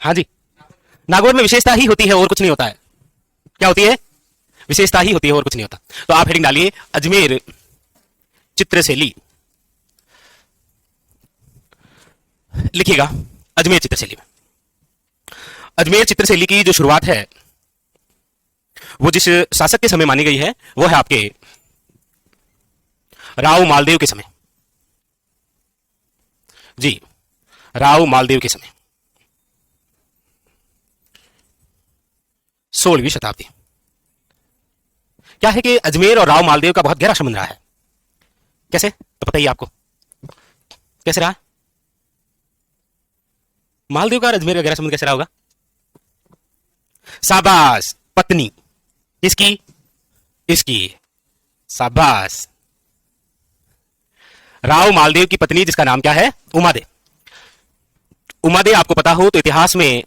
हाँ जी, नागौर में विशेषता ही होती है और कुछ नहीं होता है। क्या होती है? विशेषता ही होती है और कुछ नहीं होता। तो आप हेडिंग डालिए अजमेर चित्रशैली, लिखिएगा अजमेर चित्रशैली में। अजमेर चित्रशैली की जो शुरुआत है वो जिस शासक के समय मानी गई है वो है आपके राव मालदेव के समय। जी, राव मालदेव के समय, 16वीं शताब्दी। क्या है कि अजमेर और राव मालदेव का बहुत गहरा संबंध रहा है। कैसे? तो बताइए आपको कैसे रहा? मालदेव का और अजमेर का गहरा संबंध कैसे रहा होगा? शाबाश, पत्नी किसकी? इसकी। शाबाश। राव मालदेव की पत्नी जिसका नाम क्या है? उमादे। उमादे आपको पता हो तो इतिहास में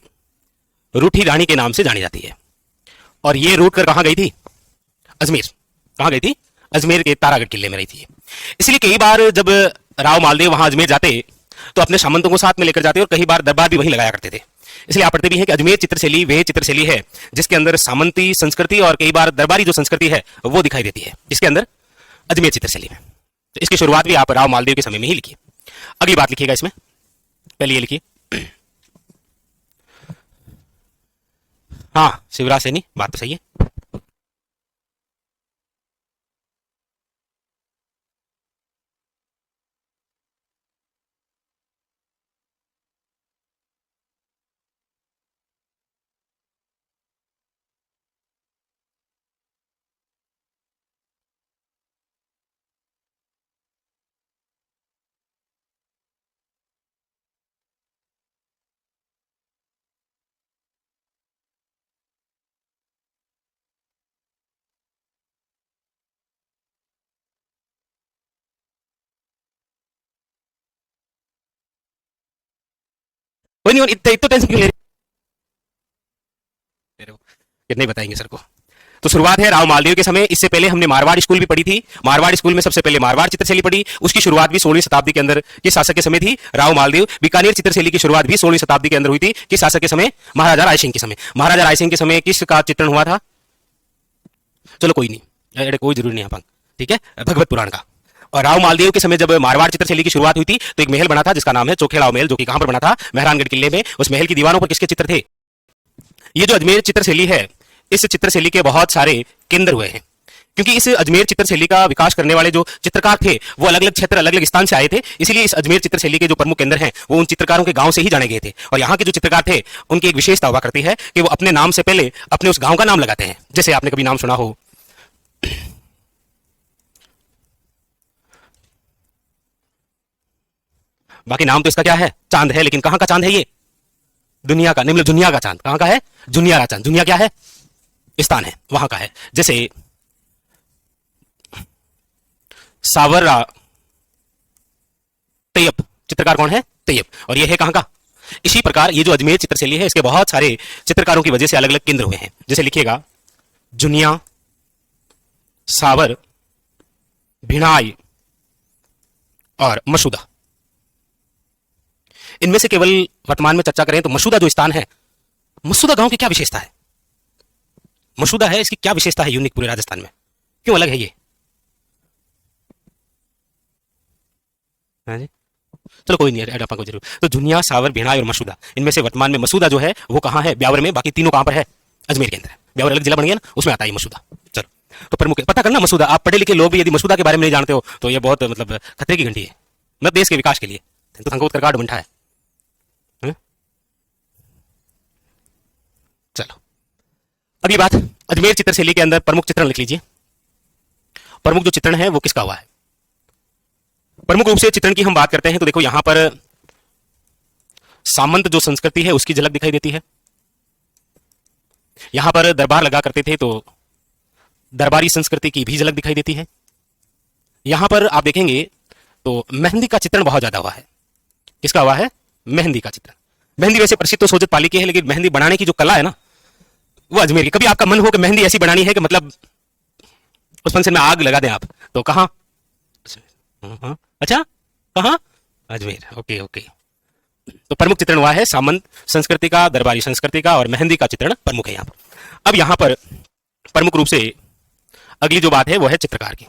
रूठी रानी के नाम से जानी जाती है। और ये रूट कर कहां गई थी? अजमेर। कहां गई थी? अजमेर के तारागढ़ किले में रही थी। इसलिए कई बार जब राव मालदेव वहां अजमेर जाते तो अपने सामंतों को साथ में लेकर जाते और कई बार दरबार भी वहीं लगाया करते थे। इसलिए आप पढ़ते भी हैं कि अजमेर चित्रशैली वह चित्रशैली है जिसके अंदर सामंती संस्कृति और कई बार दरबारी जो संस्कृति है वो दिखाई देती है। इसके अंदर अजमेर चित्रशैली में। तो इसकी शुरुआत भी आप राव मालदेव के समय में ही लिखिए। अगली बात लिखिएगा इसमें, पहले ये लिखिए। हाँ, शिवराज सैनी, बात तो सही है। कोई नहीं, इतना तो टेंशन क्यों ले रहे हो? कितने बताएंगे सर को। तो शुरुआत है राव मालदेव के समय। इससे पहले हमने मारवाड़ स्कूल भी पढ़ी थी। मारवाड़ स्कूल में सबसे पहले मारवाड़ चित्रशैली पढ़ी। उसकी शुरुआत भी 16वीं शताब्दी के अंदर किस शासक के समय थी? राव मालदेव। बीकानेर चित्रशैली की शुरुआत भी 16वीं शताब्दी के अंदर हुई थी। किस शासक के समय? महाराजा रायसिंह के समय। महाराजा रायसिंह के समय किसका चित्रण हुआ था? चलो कोई नहीं, अरे कोई जरूरी नहीं अपन, ठीक है, भगवत पुराण का। और राव मालदेव के समय जब मारवाड़ चित्रशैली की शुरुआत हुई थी तो एक महल बना था जिसका नाम है चोखेड़ाव महल, जो कि कहां पर बना था? मेहरानगढ़ किले में। उस महल की दीवारों पर किसके चित्र थे? ये जो अजमेर चित्रशैली है, इस चित्रशैली के बहुत सारे केंद्र हुए हैं, क्योंकि इस अजमेर चित्रशैली का विकास करने वाले जो चित्रकार थे वो अलग अलग क्षेत्र, अलग अलग स्थान से आए थे। इसलिए इस अजमेर चित्रशैली के जो प्रमुख केंद्र हैं वो उन चित्रकारों के गांव से ही जाने गए थे। और यहाँ के जो चित्रकार थे उनकी एक विशेषता हुआ करती है कि वो अपने नाम से पहले अपने उस गांव का नाम लगाते हैं। जैसे आपने कभी नाम सुना हो, बाकी नाम तो इसका क्या है? चांद है, लेकिन कहां का चांद है ये? दुनिया का, निम्न दुनिया का चांद। कहां का है? जुनिया का चांद। दुनिया क्या है? स्थान है, वहां का है। जैसे सावरा तैयब, चित्रकार कौन है? तैयब। और ये है कहां का? इसी प्रकार ये जो अजमेर चित्रशैली है इसके बहुत सारे चित्रकारों की वजह से अलग अलग केंद्र हुए हैं। जैसे लिखिएगा जुनिया, सावर, भिणाई और मसूदा। इनमें से केवल वर्तमान में चर्चा करें तो मसूदा जो स्थान है, मसूदा गांव की क्या विशेषता है? मसूदा है, इसकी क्या विशेषता है यूनिक पूरे राजस्थान में? क्यों अलग है ये? हाँ जी, चलो कोई नहीं, ऐड को जरूर। तो जुनिया, सावर, भिणाई और मसूदा, इनमें से वर्तमान में मसूदा जो है वो कहां है? ब्यावर में। बाकी तीनों कहां पर है? अजमेर के अंदर है। ब्यावर अलग जिला बन गया ना, उसमें आता है मसूदा। चलो, तो प्रमुख पता करना मसूदा। आप पढ़े लिखे लोग भी यदि मसूदा के बारे में नहीं जानते हो तो ये बहुत मतलब खतरे की घंटी है, मतलब देश के विकास के लिए तो थंकोत करकाट बंठा है। चलो अगली बात, अजमेर चित्रशैली के अंदर प्रमुख चित्रण लिख लीजिए। प्रमुख जो चित्रण है वो किसका हुआ है? प्रमुख रूप से चित्रण की हम बात करते हैं तो देखो यहां पर सामंत जो संस्कृति है उसकी झलक दिखाई देती है। यहां पर दरबार लगा करते थे तो दरबारी संस्कृति की भी झलक दिखाई देती है। यहां पर आप देखेंगे तो मेहंदी का चित्रण बहुत ज्यादा हुआ है। किसका हुआ है? मेहंदी का चित्रण। मेहंदी वैसे प्रसिद्ध तो सोजत पाली की है, लेकिन मेहंदी बनाने की जो कला है ना वो अजमेर की। कभी आपका मन हो कि मेहंदी ऐसी बनानी है कि मतलब उस फंक्शन में आग लगा दें आप, तो कहां? अच्छा, कहां? अजमेर। Okay okay. तो प्रमुख चित्रण हुआ है सामंत संस्कृति का, दरबारी संस्कृति का और मेहंदी का चित्रण प्रमुख है यहां पर। अब यहां पर प्रमुख रूप से अगली जो बात है वो है चित्रकार की।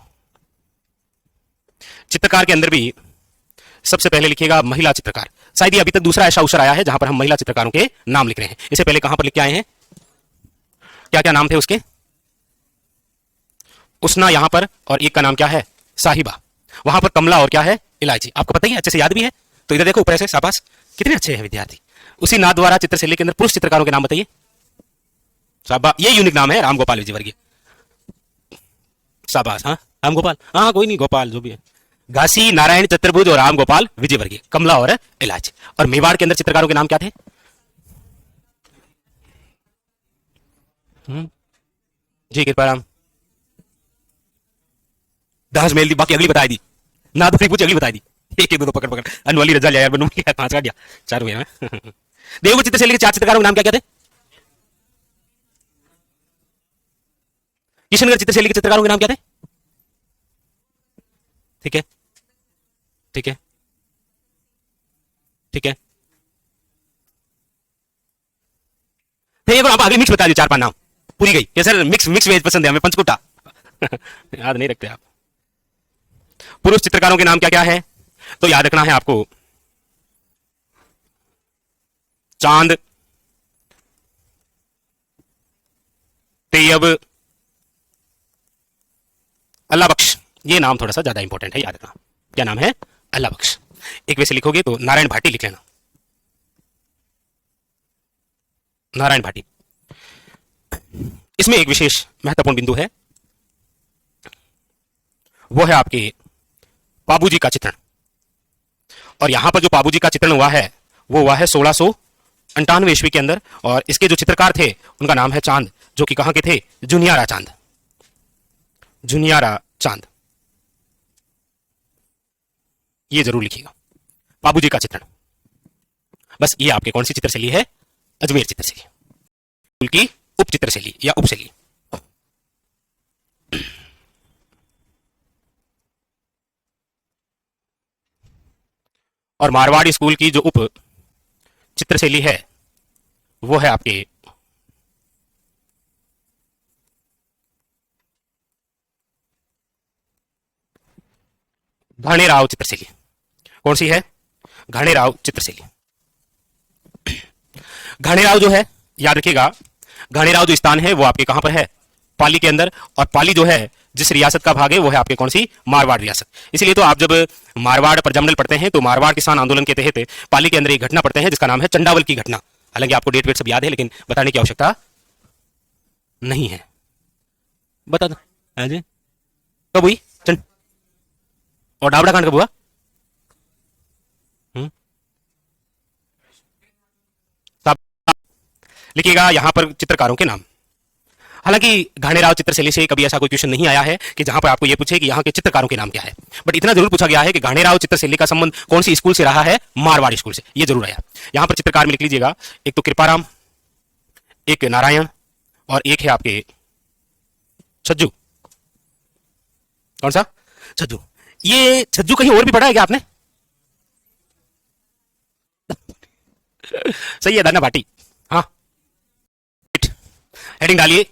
चित्रकार के अंदर भी सबसे पहले लिखिएगा महिला चित्रकार। शायद ये अभी तक दूसरा ऐसा अवसर आया है जहां पर हम महिला चित्रकारों के नाम लिख रहे हैं। इससे पहले कहां पर लिख के आए हैं, क्या क्या नाम थे उसके? उसना यहां पर, और एक का नाम क्या है, साहिबा। वहां पर कमला और क्या है, इलायची। आपको पता ही है, अच्छे से याद भी है। तो इधर देखो ऊपर से, शाबाश, कितने अच्छे हैं विद्यार्थी। उसी नाथ द्वारा चित्रशैली के अंदर पुरुष चित्रकारों के नाम बताइए। शाबाश, ये यूनिक नाम है, राम गोपाल विजयवर्गीय। शाबाश, हाँ राम गोपाल, हाँ कोई नहीं, गोपाल जो भी है। घासी, नारायण चतुर्भुज और राम गोपाल विजयवर्गीय, कमला और इलायची। और मेवाड़ के अंदर चित्रकारों के नाम क्या थे? जी कृपाराम, दास मेल दी, बाकी अगली बताई दी ना, दूसरी पूछ अगली बताई दी। एक एक दो पकड़ पकड़ अनवाली रजा यार, बनू क्या पांच का गया, चार हुए हैं। देवगुप्त चित्रशैली के चार चित्रकारों के नाम क्या क्या थे? किशनगढ़ चित्रशैली के चित्रकारों के नाम क्या थे? ठीक है, ठीक है, ठीक है। तो आप आगे मिक्स बता दिए, चार पांच नाम पूरी गई। ये सर मिक्स मिक्स वेज पसंद है हमें, पंचकुटा। याद नहीं रखते आप। पुरुष चित्रकारों के नाम क्या क्या है? तो याद रखना है आपको, चांद, तैयब, अल्लाह बख्श। ये नाम थोड़ा सा ज्यादा इंपॉर्टेंट है, याद रखना। क्या नाम है? अल्लाह बख्श। एक वैसे लिखोगे तो नारायण भाटी लिख लेना, नारायण भाटी। इसमें एक विशेष महत्वपूर्ण बिंदु है, वो है आपके पाबूजी का चित्रण। और यहां पर जो पाबूजी का चित्रण हुआ है वो हुआ है 1698 ईस्वी के अंदर। और इसके जो चित्रकार थे उनका नाम है चांद, जो कि कहां के थे? जुनियारा चांद, जुनियारा चांद। ये जरूर लिखिएगा, पाबूजी का चित्रण। बस ये आपके कौन सी चित्रशैली है? अजमेर चित्रशैली की उप चित्रशैली या उपशैली। और मारवाड़ी स्कूल की जो उप चित्रशैली है वो है आपके घाणेराव चित्रशैली। कौन सी है? घाणेराव चित्रशैली। घाणेराव जो है, याद रखिएगा, घाणेराव जो स्थान है वो आपके कहां पर है? पाली के अंदर। और पाली जो है जिस रियासत का भाग है वो है आपके कौन सी? मारवाड़ रियासत। इसलिए तो आप जब मारवाड़ प्रजमंडल पढ़ते हैं तो मारवाड़ किसान आंदोलन के तहत पाली के अंदर एक घटना पढ़ते हैं जिसका नाम है चंडावल की घटना। हालांकि आपको डेट वेट सब याद है, लेकिन बताने की आवश्यकता नहीं है। बता दो जी, कब हुई चंड और डाबड़ा कांड कब हुआ? लिखिएगा यहां पर चित्रकारों के नाम। हालांकि घाणेराव चित्रशैली से कभी ऐसा कोई क्वेश्चन नहीं आया है कि जहां पर आपको यह पूछे कि यहां के चित्रकारों के नाम क्या है, बट इतना जरूर पूछा गया है कि घाणेराव चित्रशैली का संबंध कौन सी स्कूल से रहा है? मारवाड़ी स्कूल से। यह जरूर आया। यहां पर चित्रकार में लिख लीजिएगा, एक तो कृपाराम, एक नारायण, और एक है आपके छज्जू। कौन सा? छज्जू। ये छज्जू कहीं और भी पढ़ा है क्या आपने? सही है, दाना भाटी। हाँ, हेडिंग डालिए।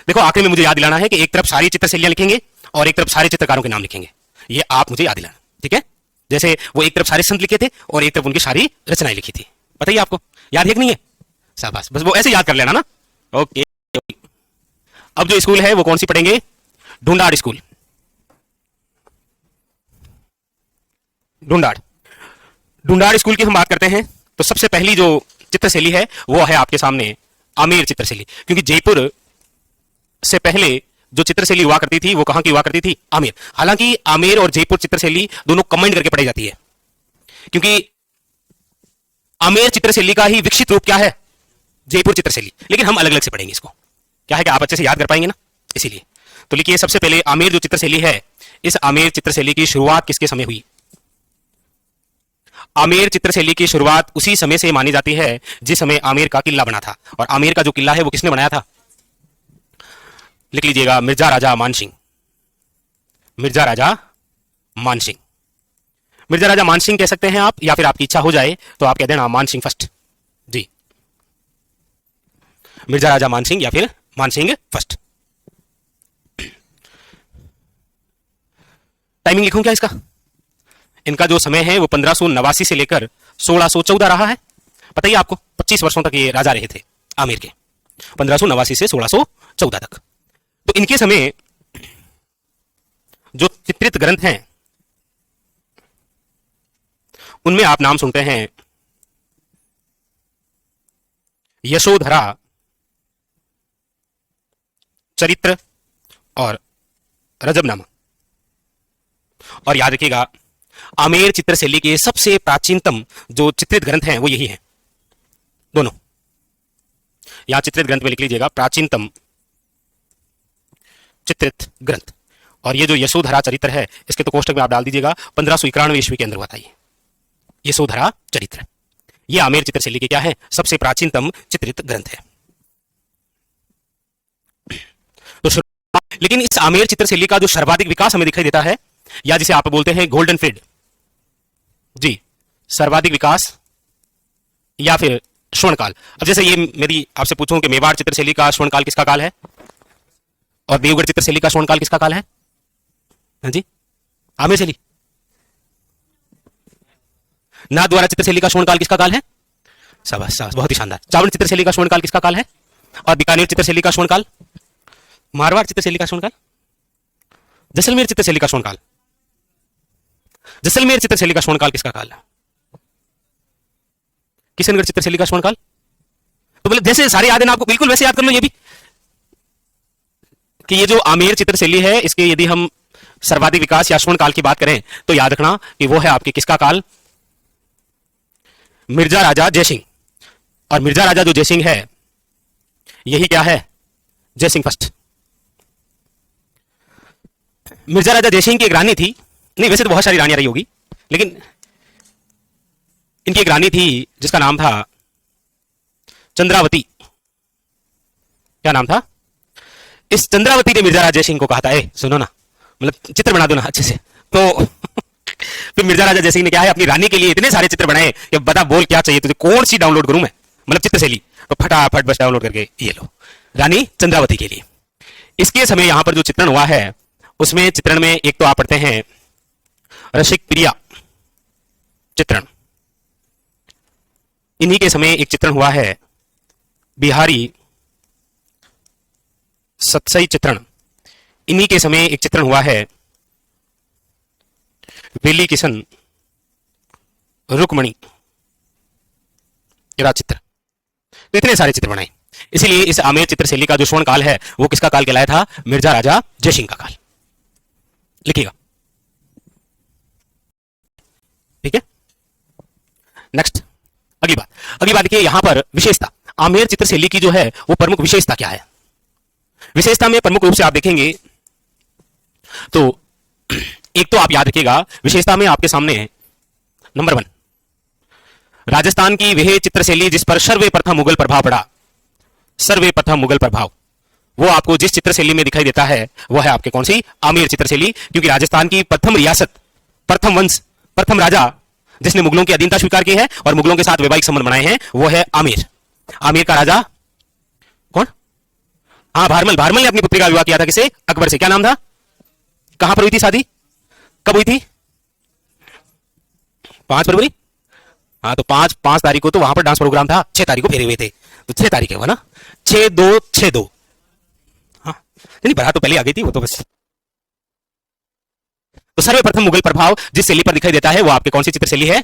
देखो आखिर में मुझे याद दिलाना है कि एक तरफ सारी चित्रशैलियां लिखेंगे और एक तरफ सारे चित्रकारों के नाम लिखेंगे। ये आप मुझे याद दिलाना, ठीक है? जैसे वो एक तरफ सारे संत लिखे थे और एक तरफ उनकी सारी रचनाएं लिखी थी। पता ही आपको, याद है कि नहीं है? शाबाश, बस वो ऐसे याद कर लेना ना। ओके। अब जो स्कूल है वो कौन सी पढ़ेंगे? ढूंढाड़ स्कूल। ढूंढाड़, ढूंढाड़ स्कूल की हम बात करते हैं तो सबसे पहली जो चित्रशैली है वो है आपके सामने आमेर चित्रशैली। क्योंकि जयपुर से पहले जो चित्रशैली हुआ करती थी वो कहां की हुआ करती थी? आमेर। हालांकि आमेर और जयपुर चित्रशैली दोनों कंबाइंड करके पढ़ी जाती है, क्योंकि आमेर चित्रशैली का ही विकसित रूप क्या है? जयपुर चित्रशैली। लेकिन हम अलग अलग से पढ़ेंगे इसको, क्या है कि आप अच्छे से याद कर पाएंगे ना, इसीलिए। तो लिखिए सबसे पहले आमेर जो चित्रशैली है, इस आमेर चित्रशैली की शुरुआत किसके समय हुई? आमेर चित्रशैली की शुरुआत उसी समय से मानी जाती है जिस समय आमेर का किला बना था। और आमेर का जो किला है वो किसने बनाया था? लिख लीजिएगा, मिर्जा राजा मानसिंह। मिर्जा राजा मानसिंह। मिर्जा राजा मानसिंह कह सकते हैं आप, या फिर आपकी इच्छा हो जाए तो आप कह देना मानसिंह फर्स्ट। जी, मिर्जा राजा मानसिंह या फिर मानसिंह फर्स्ट। टाइमिंग लिखूं क्या इसका? इनका जो समय है वो 1589 से लेकर 1614 रहा है। पता ही आपको 25 वर्षों तक ये राजा रहे थे आमेर के, 1589 से 1614 तक। तो इनके समय जो चित्रित ग्रंथ हैं उनमें आप नाम सुनते हैं यशोधरा चरित्र और रजबनामा। और याद रखिएगा आमेर चित्रशैली के सबसे प्राचीनतम जो चित्रित ग्रंथ हैं वो यही हैं दोनों। यहां चित्रित ग्रंथ में लिख लीजिएगा प्राचीनतम चित्रित ग्रंथ। और ये जो यशोधरा चरित्र है इसके तो कोष्टक में आप डाल दीजिएगा 1591 ईस्वी के अंदर हुआ था ये यशोधरा चरित्र। ये आमेर चित्रशैली के क्या है? सबसे प्राचीनतम चित्रित ग्रंथ है। तो लेकिन इस आमेर चित्रशैली का जो सर्वाधिक विकास हमें दिखाई देता है, या जिसे आप बोलते हैं गोल्डन पीरियड, जी, सर्वाधिक विकास या फिर स्वर्णकाल। अब जैसे ये मेरी आपसे पूछूं कि मेवाड़ चित्रशैली का स्वर्णकाल किसका काल है और देवगढ़ चित्रशैली का स्वर्णकाल किसका काल है? हाँ जी, आमेर शैली। नाथद्वारा चित्रशैली का स्वर्णकाल किसका काल है? शाबाश शाबाश, बहुत ही शानदार। चावल चित्रशैली का स्वर्णकाल किसका काल है? और बीकानेर चित्रशैली का स्वर्णकाल? मारवाड़ चित्रशैली का स्वर्णकाल? जैसलमेर चित्रशैली का स्वर्णकाल? जैसलमेर चित्रशैली का स्वर्णकाल किसका काल है? किशनगढ़ चित्रशैली का स्वर्णकाल? तो मतलब जैसे सारे याद है ना आपको, बिल्कुल वैसे याद कर लो ये भी, कि ये जो आमेर चित्रशैली है इसके यदि हम सर्वाधिक विकास या स्वर्णकाल की बात करें तो याद रखना कि वो है आपके किसका काल? मिर्जा राजा जयसिंह। और मिर्जा राजा जो जयसिंह है यही क्या है? जयसिंह फर्स्ट। मिर्जा राजा जयसिंह की एक रानी थी, नहीं वैसे तो बहुत सारी रानियां रही होगी, लेकिन इनकी एक रानी थी जिसका नाम था चंद्रावती। क्या नाम था? इस चंद्रावती ने मिर्जा राजा जयसिंह को कहा था, ए सुनो ना, मतलब चित्र बना दो ना अच्छे से। तो फिर मिर्जा राजा जयसिंह ने क्या है अपनी रानी के लिए इतने सारे चित्र बनाए कि बता बोल क्या चाहिए तुझे, कौन सी डाउनलोड करूं मैं, मतलब चित्रशैली। तो फटाफट बस डाउनलोड करके ये लो, रानी चंद्रावती के लिए। इसके समय यहां पर जो चित्रण हुआ है उसमें चित्रण में एक तो आप पढ़ते हैं रसिक प्रिया चित्रण, इन्हीं के समय एक चित्रण हुआ है बिहारी सतसई चित्रण, इन्हीं के समय एक चित्रण हुआ है वेली किशन रुक्मणी चित्र। तो इतने सारे चित्र बनाए, इसीलिए इस आमेर चित्रशैली का जो स्वर्ण काल है वो किसका काल कहलाया था? मिर्जा राजा जयसिंह का काल। लिखिएगा, ठीक है। नेक्स्ट अगली बात देखिए, यहां पर विशेषता आमेर चित्रशैली की जो है वो प्रमुख विशेषता क्या है? विशेषता में प्रमुख रूप से आप देखेंगे तो एक तो आप याद रखिएगा विशेषता में आपके सामने है नंबर 1 राजस्थान की वह चित्रशैली जिस पर सर्वप्रथम मुगल प्रभाव पड़ा। सर्वप्रथम मुगल प्रभाव वो आपको जिस चित्रशैली में दिखाई देता है वो है आपके कौन सी? आमेर चित्रशैली। क्योंकि राजस्थान की प्रथम रियासत, प्रथम वंश, प्रथम राजा जिसने मुगलों की अधीनता स्वीकार की है और मुगलों के साथ वैवाहिक संबंध बनाए हैं वो है आमेर। आमेर का राजा कौन? हाँ, भारमल। भारमल ने अपनी पुत्री का विवाह किया था किसे? अकबर से। क्या नाम था? कहां पर हुई थी शादी? कब हुई थी? 5 फरवरी। हाँ, तो 5 तारीख को तो वहां पर डांस प्रोग्राम था, 6 तारीख को फेरे हुए थे, तो 6 तारीख है वो ना, 6-2-6-2। हाँ नहीं, बारात तो पहले आ गई थी वो तो बस। तो सर्वप्रथम मुगल प्रभाव जिस शैली पर दिखाई देता है वो आपके कौन सी चित्रशैली है?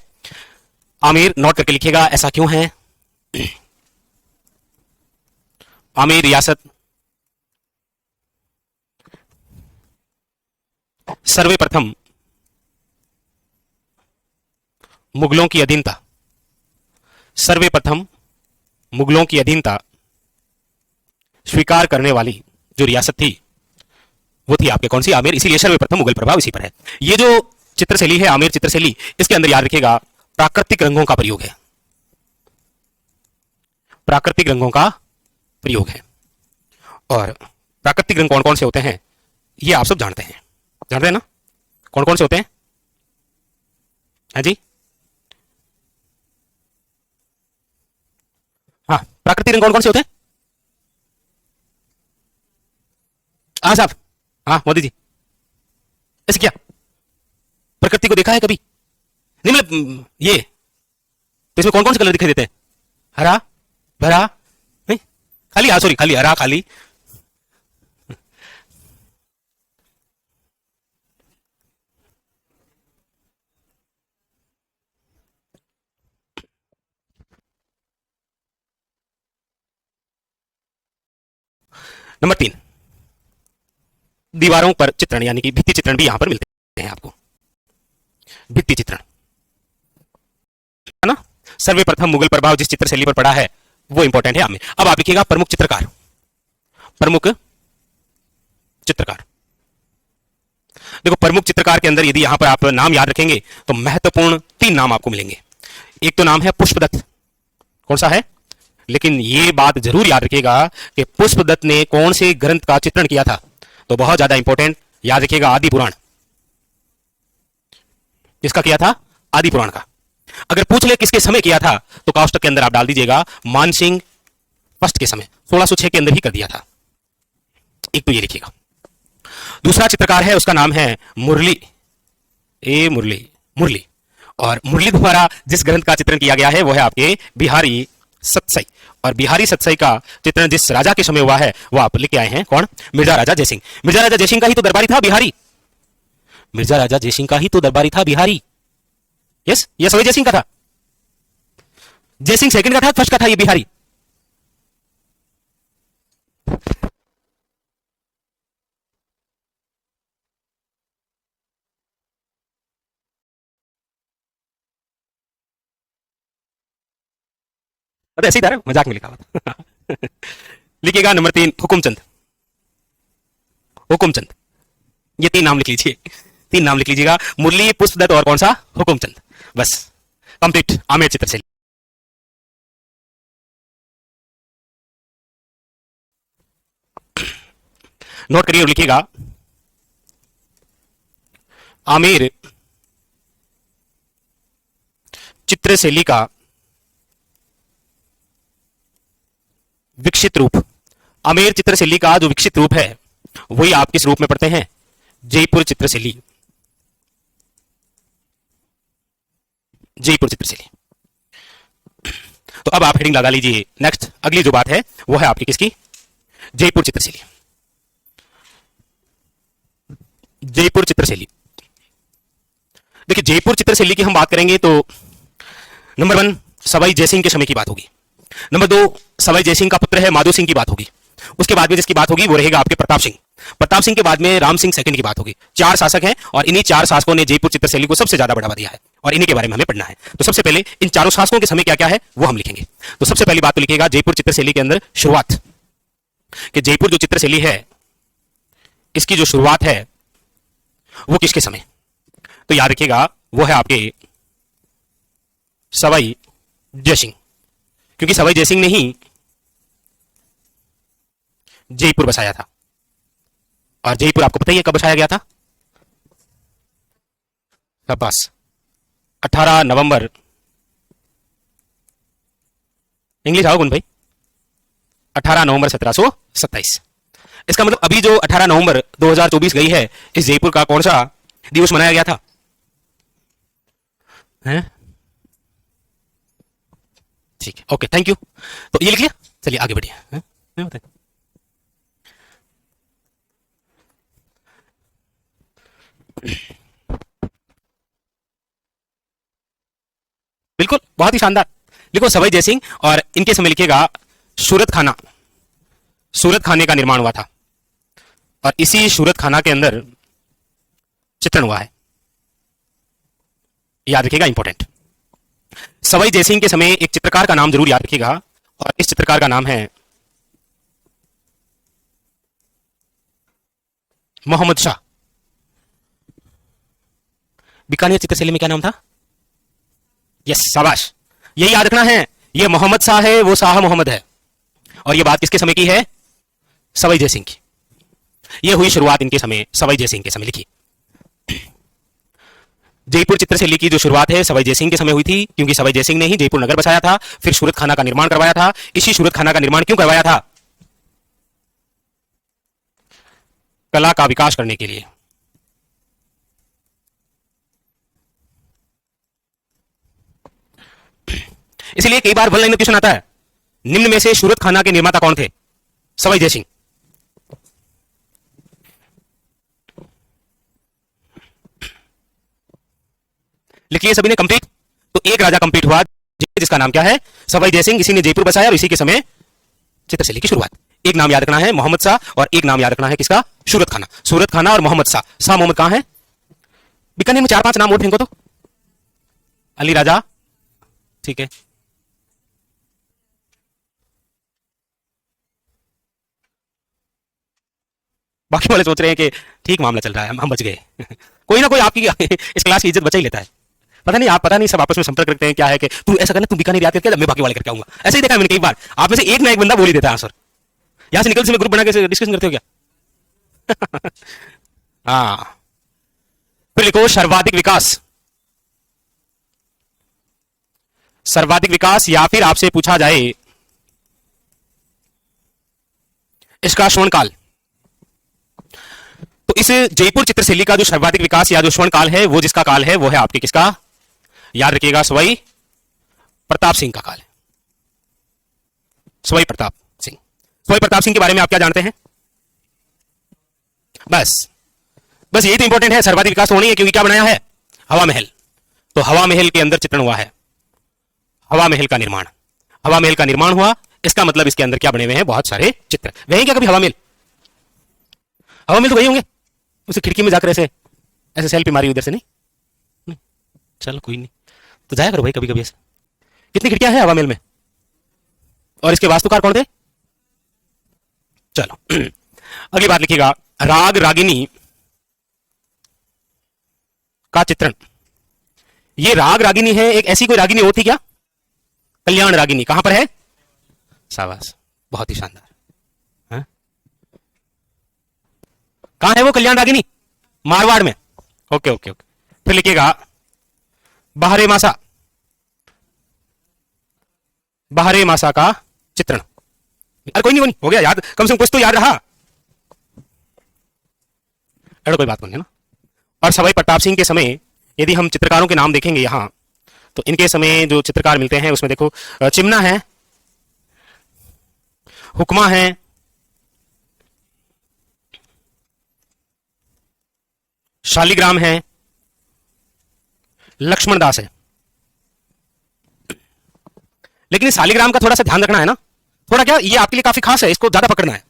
आमेर। नोट करके लिखिएगा, ऐसा क्यों है? आमेर रियासत सर्वप्रथम मुगलों की अधीनता, सर्वप्रथम मुगलों की अधीनता स्वीकार करने वाली जो रियासत थी वो थी आपके कौन सी? आमेर। इसीलिए सर्वप्रथम मुगल प्रभाव इसी पर है। ये जो चित्रशैली है आमेर चित्रशैली, इसके अंदर याद रखिएगा प्राकृतिक रंगों का प्रयोग है, प्राकृतिक रंगों का प्रयोग है। और प्राकृतिक रंग कौन कौन से होते हैं ये आप सब जानते हैं ना? कौन कौन से होते हैं? हाँ जी, हाँ, प्राकृतिक रंग कौन कौन से होते हैं? हाँ साहब, हाँ मोदी जी, ऐसे क्या प्रकृति को देखा है कभी? नहीं मतलब ये तो इसमें कौन कौन से कलर दिखाई देते हैं? हरा, भरा, नहीं खाली, हाँ सॉरी, खाली हरा, खाली। नंबर 3, दीवारों पर चित्रण यानी कि भित्ति चित्रण भी यहां पर मिलते हैं आपको। भित्ति चित्रण है ना, सर्वप्रथम मुगल प्रभाव जिस चित्र शैली पर पड़ा है वो इंपॉर्टेंट है हमें। अब आप लिखिएगा प्रमुख चित्रकार। प्रमुख चित्रकार, देखो प्रमुख चित्रकार के अंदर यदि यहां पर आप नाम याद रखेंगे तो महत्वपूर्ण 3 नाम आपको मिलेंगे। एक तो नाम है पुष्पदत्त, कौन सा है? लेकिन ये बात जरूर याद रखिएगा कि पुष्पदत्त ने कौन से ग्रंथ का चित्रण किया था, तो बहुत ज्यादा इंपॉर्टेंट, याद रखिएगा आदि पुराण। किसका किया था? आदि पुराण का। अगर पूछ ले किसके समय किया था तो काउस्टक के अंदर आप डाल दीजिएगा मानसिंह फर्स्ट के समय, 1606 के अंदर ही कर दिया था। एक तो ये लिखिएगा। दूसरा चित्रकार है उसका नाम है मुरली, ए मुरली, मुरली। और मुरली द्वारा जिस ग्रंथ का चित्रण किया गया है वो है आपके बिहारी सतसई। और बिहारी सतसई का चित्रण जिस राजा के समय हुआ है वो आप लिख के आए हैं, कौन? मिर्जा राजा जयसिंह। मिर्जा राजा जयसिंह का ही तो दरबारी था बिहारी। मिर्जा राजा जयसिंह का ही तो दरबारी था बिहारी। यस, ये सवाई जयसिंह का था। जयसिंह सेकंड का था, फर्स्ट का था ये बिहारी। तो ऐसे ही था, मजाक में लिखा हुआ था। लिखिएगा नंबर 3 हुकुमचंद। हुकुमचंद, ये 3 नाम लिख लीजिए, 3 नाम लिख लीजिएगा, मुरली, पुष्पदत्त और कौन सा? हुकुमचंद। बस कंप्लीट आमेर चित्र से। नोट करिए और लिखिएगा आमेर चित्रशैली का विकसित रूप। आमेर चित्रशैली का जो विकसित रूप है वही आप किस रूप में पढ़ते हैं? जयपुर चित्रशैली। जयपुर चित्रशैली। तो अब आप हेडिंग लगा लीजिए। नेक्स्ट अगली जो बात है वो है आपकी किसकी? जयपुर चित्रशैली। जयपुर चित्रशैली, देखिए जयपुर चित्रशैली की हम बात करेंगे तो नंबर 1 सवाई जयसिंह के समय की बात होगी। नंबर 2 सवाई जयसिंह का पुत्र है माधो सिंह की बात होगी। उसके बाद में जिसकी बात होगी वो रहेगा आपके प्रताप सिंह। प्रताप सिंह के बाद में राम सिंह सेकंड की बात होगी। 4 शासक हैं और इन्हीं 4 शासकों ने जयपुर चित्रशैली को सबसे ज्यादा बढ़ावा दिया है और इन्हीं के बारे में हमें पढ़ना है। तो सबसे पहले इन चारों शासकों के समय क्या क्या है वो हम लिखेंगे। तो सबसे पहली बात तो लिखिएगा जयपुर चित्रशैली के अंदर शुरुआत, कि जयपुर जो चित्रशैली है इसकी जो शुरुआत है वो किसके समय? तो याद रखिएगा वो है आपके सवाई जयसिंह, क्योंकि सवाई जयसिंह ने ही जयपुर बसाया था। और जयपुर आपको पता ही है कब बसाया गया था? बस 18 नवंबर, इंग्लिश आओ गुन भाई, 18 नवंबर 1727। इसका मतलब अभी जो 18 नवंबर 2024 गई है इस जयपुर का कौन सा दिवस मनाया गया था? हैं? ठीक है, ओके, थैंक यू। तो ये लिख लिया, चलिए आगे बढ़िए। बिल्कुल, बहुत ही शानदार। लिखो सवाई जयसिंह और इनके समय लिखिएगा सूरत खाना। सूरत खाने का निर्माण हुआ था और इसी सूरत खाना के अंदर चित्रण हुआ है, याद रखिएगा, इंपॉर्टेंट। सवाई जयसिंह के समय एक चित्रकार का नाम जरूर याद रखिएगा और इस चित्रकार का नाम है मोहम्मद शाह। बीकानेर चित्रशैली में क्या नाम था? यस, शाबाश, यही याद रखना है। ये मोहम्मद शाह है, वो शाह मोहम्मद है। और ये बात किसके समय की है? सवाई जयसिंह की। ये हुई शुरुआत इनके समय, सवाई जयसिंह के समय। लिखिए जयपुर चित्रशैली की जो शुरुआत है सवाई जयसिंह के समय हुई थी, क्योंकि सवाई जयसिंह ने ही जयपुर नगर बसाया था, फिर सूरत खाना का निर्माण करवाया था। इसी सूरत खाना का निर्माण क्यों करवाया था? कला का विकास करने के लिए। इसलिए कई बार वन लाइन क्वेश्चन आता है, निम्न में से सूरत खाना के निर्माता कौन थे? सवाई जयसिंह। लिखिए सभी ने कंप्लीट। तो एक राजा कंप्लीट हुआ जिसका नाम क्या है? सवाई जयसिंह। इसी ने जयपुर बसाया और इसी के समय चित्रशैली की शुरुआत। एक नाम याद रखना है मोहम्मद शाह और एक नाम याद रखना है किसका? सूरत खाना। सूरत खाना और मोहम्मद शाह। शाह मोहम्मद कहां है? बीकानेर में 4-5 नाम और फेंको तो। अली राजा, ठीक है। बाकी वाले सोच रहे हैं कि ठीक मामला चल रहा है, हम बच गए। कोई ना कोई आपकी इस क्लास की इज्जत बचा ही लेता है। पता नहीं, आप पता नहीं सब आपस में संपर्क रखते हैं क्या है कि तू ऐसा करना, तू बीकानेर याद करके मैं बाकी वाले करके आऊंगा। ऐसे ही देखा है मैंने कई बार। आप में से एक ना एक बंदा बोल ही देता है आंसर। यहां से निकल से ग्रुप बना के डिस्कशन करते हो क्या? हाँ, फिर लिखो सर्वाधिक विकास। सर्वाधिक विकास, या फिर आपसे पूछा जाए इसका स्वर्णकाल। तो इस जयपुर चित्रशैली का जो सर्वाधिक विकास या जो स्वर्णकाल है, वो जिसका काल है वो है आपके किसका? याद रखिएगा, सवाई प्रताप सिंह का काल है। सवाई प्रताप सिंह। सवाई प्रताप सिंह के बारे में आप क्या जानते हैं? बस बस यही तो इंपॉर्टेंट है। सर्वाधिक विकास होनी है क्योंकि क्या बनाया है? हवा महल। तो हवा महल के अंदर चित्रण हुआ है, हवा महल का निर्माण। हवा महल का निर्माण हुआ, इसका मतलब इसके अंदर क्या बने हुए हैं? बहुत सारे चित्र। वही क्या कभी हवा महल? हवा महल तो वही होंगे, उसे खिड़की में जाकर ऐसे ऐसे सेल्फी मारी उधर से। नहीं, चलो कोई नहीं, तो जाया करो भाई कभी कभी ऐसे। कितनी खिड़कियां हैं हवा महल में? और इसके वास्तुकार कौन थे? चलो अगली बात लिखिएगा, राग रागिनी का चित्रण। ये राग रागिनी है, एक ऐसी कोई रागिनी होती क्या? कल्याण रागिनी। कहां पर है? शाबाश, बहुत ही शानदार। कहां है वो कल्याण रागिनी? मारवाड़ में। Okay okay okay. फिर लिखिएगा बहरे मासा। बहरे मासा का चित्रण। अरे कोई नहीं हो गया याद, कम से कम कुछ तो याद रहा। अरे कोई बात नहीं है ना। और सवाई प्रताप सिंह के समय यदि हम चित्रकारों के नाम देखेंगे यहां, तो इनके समय जो चित्रकार मिलते हैं उसमें देखो, चिमना है, हुक्मा है, शालिग्राम है, लक्ष्मण दास है। लेकिन इस शालिग्राम का थोड़ा सा ध्यान रखना है ना, थोड़ा क्या, ये आपके लिए काफी खास है, इसको ज्यादा पकड़ना है।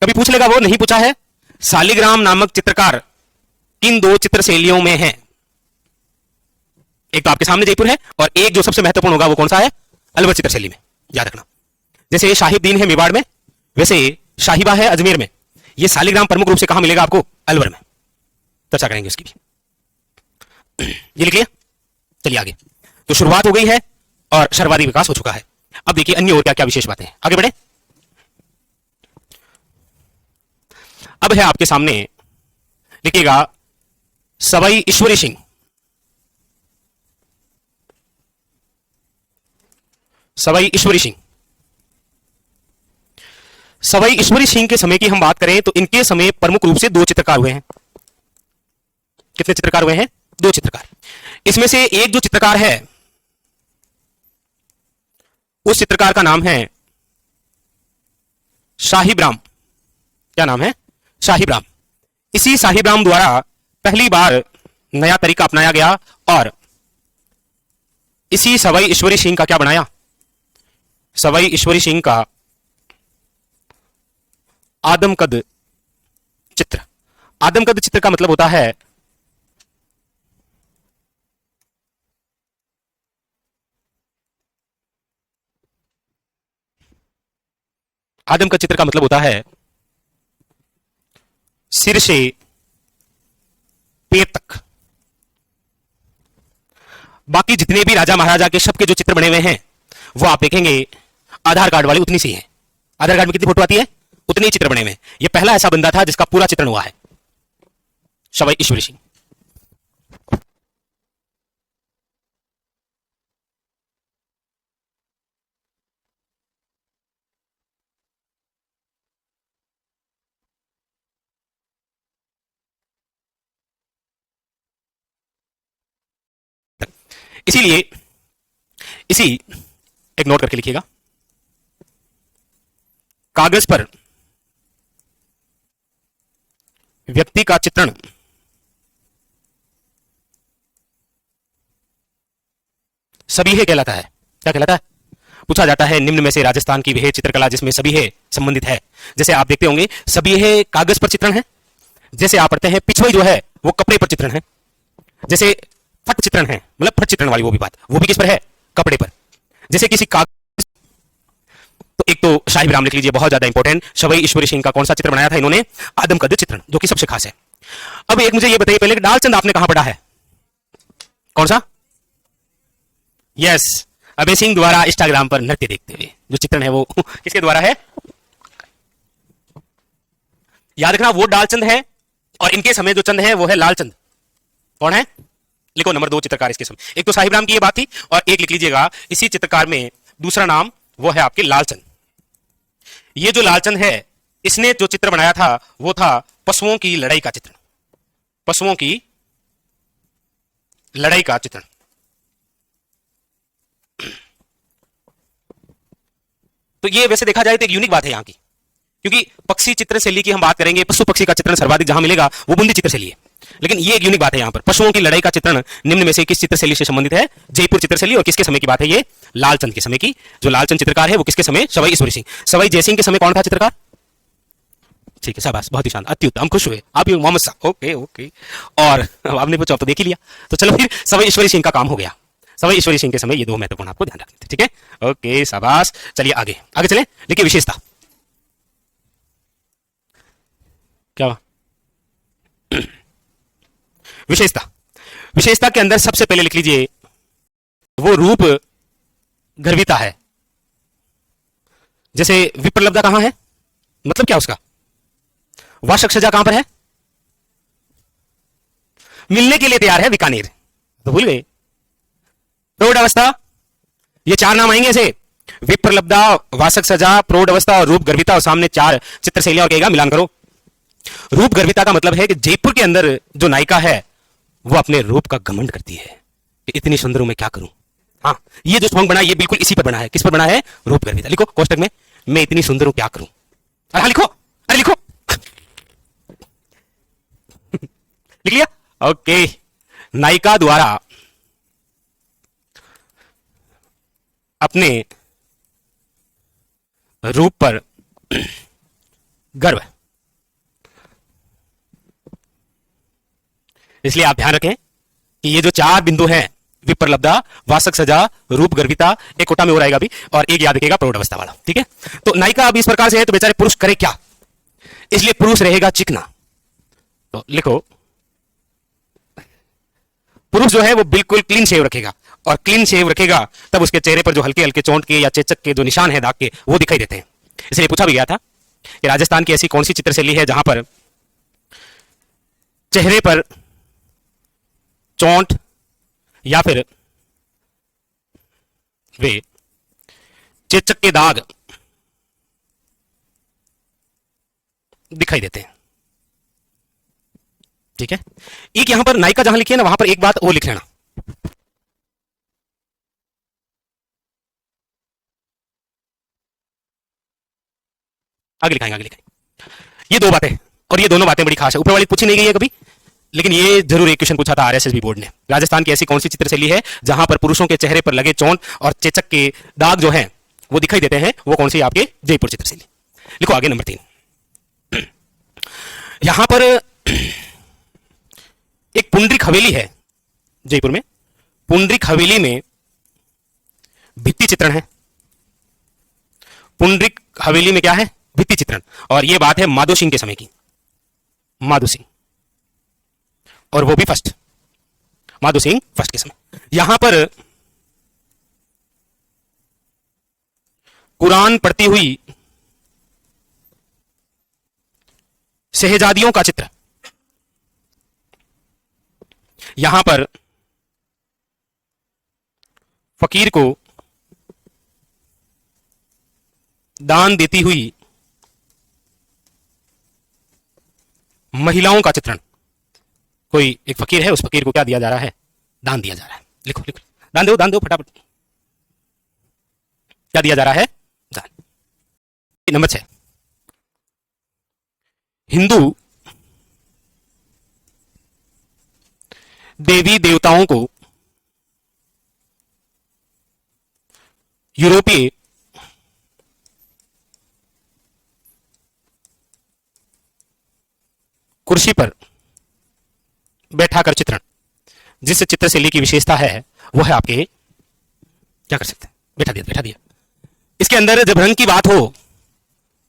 कभी पूछ लेगा वो, नहीं पूछा है। शालिग्राम नामक चित्रकार इन दो चित्र शैलियों में है। एक तो आपके सामने जयपुर है, और एक जो सबसे महत्वपूर्ण होगा वो कौन सा है? अलवर चित्र शैली में। याद रखना, जैसे शाहिबदीन है मेवाड़ में, वैसे शाहिबा है अजमेर में। ये शालिग्राम प्रमुख रूप से कहां मिलेगा आपको? अलवर में। चर्चा करेंगे उसकी भी। ये लिख लिया। चलिए आगे। तो शुरुआत हो गई है और सर्वाधिक विकास हो चुका है। अब देखिए अन्य और क्या क्या विशेष बातें हैं। आगे बढ़े। अब है आपके सामने, लिखिएगा सवाई ईश्वरी सिंह। सवाई ईश्वरी सिंह। सवाई ईश्वरी सिंह के समय की हम बात करें तो इनके समय प्रमुख रूप से दो चित्रकार हुए हैं। कितने चित्रकार हुए हैं? दो चित्रकार। इसमें से एक जो चित्रकार है उस चित्रकार का नाम है साहिबराम। क्या नाम है? साहिबराम। इसी साहिबराम द्वारा पहली बार नया तरीका अपनाया गया और इसी सवाई ईश्वरी सिंह का क्या बनाया? सवाई ईश्वरी सिंह का आदमकद चित्र। आदमकद चित्र का मतलब होता है आदमकद चित्र का मतलब होता है सिर से पैर तक। बाकी जितने भी राजा महाराजा के सबके जो चित्र बने हुए हैं वो आप देखेंगे आधार कार्ड वाली उतनी सी है। आधार कार्ड में कितनी फोटो आती है? उतने ही चित्र बने हुए हैं। ये पहला ऐसा बंदा था जिसका पूरा चित्रण हुआ है, सवाई ईश्वरी सिंह। इसीलिए इसी एक नोट करके लिखिएगा, कागज पर व्यक्ति का चित्रण सभी कहलाता है। क्या कहलाता है? पूछा जाता है निम्न में से राजस्थान की वह चित्रकला जिसमें सभी संबंधित है। जैसे आप देखते होंगे सभी कागज पर चित्रण है, जैसे आप पढ़ते हैं पिछवई जो है वो कपड़े पर चित्रण है, जैसे फट चित्रण है, मतलब फट चित्रण वाली वो भी बात, वो भी किस पर है? कपड़े पर। जैसे किसी कागज, तो एक तो शाही विराम लिख लीजिए, बहुत ज्यादा इंपॉर्टेंट, सवई ईश्वरी सिंह का कौन सा चित्र बनाया था इन्होंने? आदम कद चित्रण, जो कि सबसे खास है। अब एक मुझे ये बताइए पहले, डालचंद आपने कहां पढ़ा है? कौन सा? यस, अभय सिंह द्वारा इंस्टाग्राम पर नृत्य देखते हुए जो चित्रण है वो किसके द्वारा है? याद रखना वो डालचंद है, और इनके समय जो चंद है वो है लालचंद। कौन है? लिखो नंबर 2 चित्रकार इसके समय। एक तो साहिब राम की ये बात थी, और एक लिख लीजिएगा इसी चित्रकार में दूसरा नाम वो है आपके लालचंद। ये जो लालचंद है इसने जो चित्र बनाया था वो था पशुओं की लड़ाई का चित्रण, पशुओं की लड़ाई का चित्रण। तो ये वैसे देखा जाए तो एक यूनिक बात है यहां की, क्योंकि पक्षी चित्र शैली की हम बात करेंगे, पशु पक्षी का चित्रण सर्वाधिक जहां मिलेगा वो बूंदी चित्र शैली है, लेकिन ये एक यूनिक बात है यहां पर। पशुओं की लड़ाई का चित्रण निम्न में से किस चित्र शैली से संबंधित है? जयपुर चित्र शैली। और किसके समय की बात है ये? लालचंद के समय की। जो लालचंद चित्रकार है वो किसके समय? सवाई ईश्वरी सिंह। सवाई जयसिंह के समय कौन था चित्रकार? ठीक है, शाबाश, बहुत ही शानदार, अत्युत्तम, हम खुश हुए। आप ही मोहम्मद साहब, ओके ओके। और आपने पूछा तो देख ही लिया, तो चलो फिर सवाई ईश्वरी सिंह का काम हो गया। सवाई ईश्वरी सिंह के समय ये दो महत्वपूर्ण आपको ध्यान रखने थे, ठीक है, ओके, शाबाश। चलिए आगे आगे चले, देखिए विशेषता क्या हुआ? विशेषता, विशेषता के अंदर सबसे पहले लिख लीजिए वो रूप गर्विता है। जैसे विप्रलब्धा कहां है, मतलब क्या उसका? वाशक सजा कहां पर है? मिलने के लिए तैयार है, बीकानेर। तो भूल गए? प्रौढ़ अवस्था, ये 4 नाम आएंगे ऐसे, विप्रलब्धा, वासक सजा, प्रौढ़ अवस्था और रूप गर्विता, और सामने 4 चित्र शैलियां, और कहेगा मिलान करो। रूप गर्विता का मतलब है कि जयपुर के अंदर जो नायिका है वो अपने रूप का घमंड करती है कि इतनी सुंदर हूं मैं क्या करूं। हाँ, ये जो सॉन्ग बना ये बिल्कुल इसी पर बना है। किस पर बना है? रूप गर्विता। लिखो कोष्टक में, मैं इतनी सुंदर हूं क्या करूं। अरे हाँ लिखो, अरे लिखो लिख लिया, ओके। नायिका द्वारा अपने रूप पर गर्व, इसलिए आप ध्यान रखें कि ये जो 4 बिंदु हैं, विप्रलब्धा, वासक सजा, रूप गर्विता, एक कोटा में और आएगा भी, और एक याद रखेगा प्रौढ़ अवस्था वाला, ठीक है। तो नायिका अब इस प्रकार से है, तो बेचारे पुरुष करे क्या? इसलिए पुरुष रहेगा चिकना। तो लिखो पुरुष जो है वो बिल्कुल क्लीन शेव रखेगा, और क्लीन शेव रखेगा तब उसके चेहरे पर जो हल्के हल्के चोंट के या चेचक के जो निशान है दाग के वो दिखाई देते हैं। इसलिए पूछा भी गया था कि राजस्थान की ऐसी कौन सी चित्रशैली है जहां पर चेहरे पर चोंट या फिर वे चेचक के दाग दिखाई देते हैं, ठीक है। एक यहां पर नायिका जहां लिखी है ना, वहां पर एक बात और लिख लेना, आगे लिखाएंगे, आगे लिखाएंगे। ये 2 बातें, और ये दोनों बातें बड़ी खास है, ऊपर वाली पूछी नहीं गई है कभी, लेकिन ये जरूर एक क्वेश्चन पूछा था आरएसएस बोर्ड ने। राजस्थान की ऐसी कौन सी चित्रशैली है जहां पर पुरुषों के चेहरे पर लगे चोंट और चेचक के दाग जो हैं वो दिखाई देते हैं? वो कौन सी? आपके जयपुर चित्रशैली। लिखो आगे नंबर 3। यहां पर एक पुंडरिक हवेली है जयपुर में। पुंडरिक हवेली में भित्ति चित्रण है। पुंडरिक हवेली में क्या है? भित्ति चित्रण। और यह बात है माधो सिंह के समय की, माधो सिंह, और वो भी फर्स्ट, माधो सिंह फर्स्ट के समय। यहां पर कुरान पढ़ती हुई शहजादियों का चित्र, यहां पर फकीर को दान देती हुई महिलाओं का चित्रण। कोई एक फकीर है, उस फकीर को क्या दिया जा रहा है? दान दिया जा रहा है। लिखो लिखो, दान दो फटाफट। क्या दिया जा रहा है? दान। नंबर 6, हिंदू देवी देवताओं को यूरोपीय कुर्सी पर बैठाकर चित्रण, जिस चित्रशैली की विशेषता है वो है आपके, क्या कर सकते हैं, बैठा दिया। इसके अंदर जब रंग की बात हो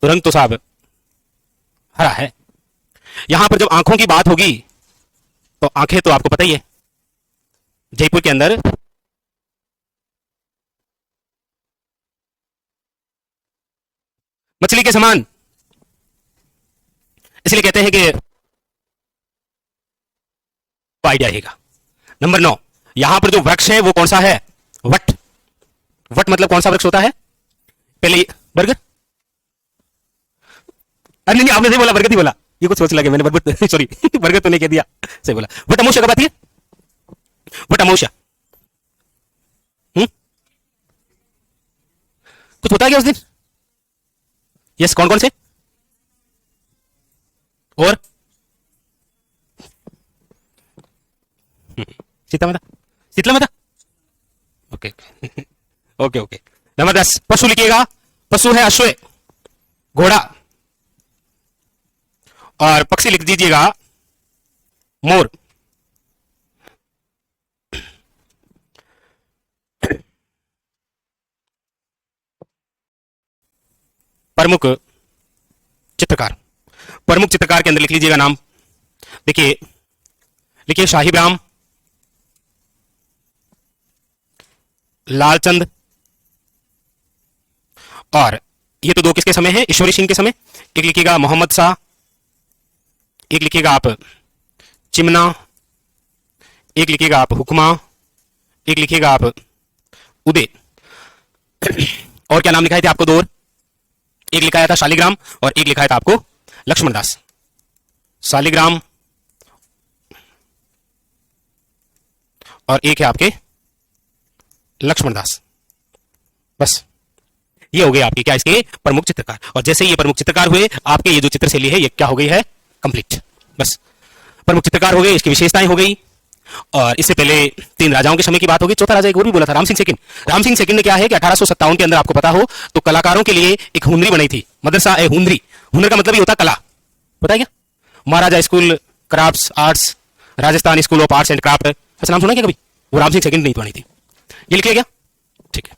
तो रंग तो साहब हरा है। यहां पर जब आंखों की बात होगी तो आंखें तो आपको पता ही है, जयपुर के अंदर मछली के समान, इसलिए कहते हैं कि आइडिया रहेगा। नंबर 9, यहां पर जो वृक्ष है वो कौन सा है? वट। वट मतलब कौन सा वृक्ष होता है? पहले बरगद। अरे नहीं, आपने सही बोला, बरगद ही बोला। ये कुछ सोच लगे मैंने, बरगद सॉरी बरगद तो नहीं कह दिया, सही बोला। वट अमावस्या कब आती है? वट अमावस्या कुछ होता है क्या उस दिन? यस, कौन कौन से? और शीतला माता। Okay okay okay. नंबर 10, पशु लिखिएगा। पशु है अश्व, घोड़ा, और पक्षी लिख दीजिएगा मोर। प्रमुख चित्रकार, प्रमुख चित्रकार के अंदर लिख लीजिएगा नाम। देखिए, लिखिए शाहिब राम, लालचंद, और ये तो दो किसके समय है? ईश्वरी सिंह के समय। एक लिखिएगा मोहम्मद शाह, एक लिखिएगा आप चिमना, एक लिखिएगा आप हुक्मा, एक लिखिएगा आप उदय। और क्या नाम लिखाए थे आपको? दो और, एक लिखाया था शालिग्राम और एक लिखाया था आपको लक्ष्मण दास। शालिग्राम और एक है आपके लक्ष्मण दास। बस ये हो गए आपके क्या, इसके प्रमुख चित्रकार। और जैसे ये प्रमुख चित्रकार हुए, आपके ये जो चित्रशैली है ये क्या हो गई है? कंप्लीट। बस प्रमुख चित्रकार हो गए, इसकी विशेषताएं हो गई। और इससे पहले 3 राजाओं के समय की बात होगी। चौथा राजा एक और भी बोला था, राम सिंह सेकंड। राम सिंह सेकंड ने क्या है कि 1857 के अंदर, आपको पता हो तो, कलाकारों के लिए एक हुनरी बनाई थी, मदरसा ए हुनरी। हुनर का मतलब ही होता कला, पता है क्या? Maharaja school crafts arts, Rajasthan school of arts and craft, ऐसा नाम सुना क्या कभी? वो राम सिंह सेकंड ने बनी थी। ये लिख लिया क्या? ठीक है,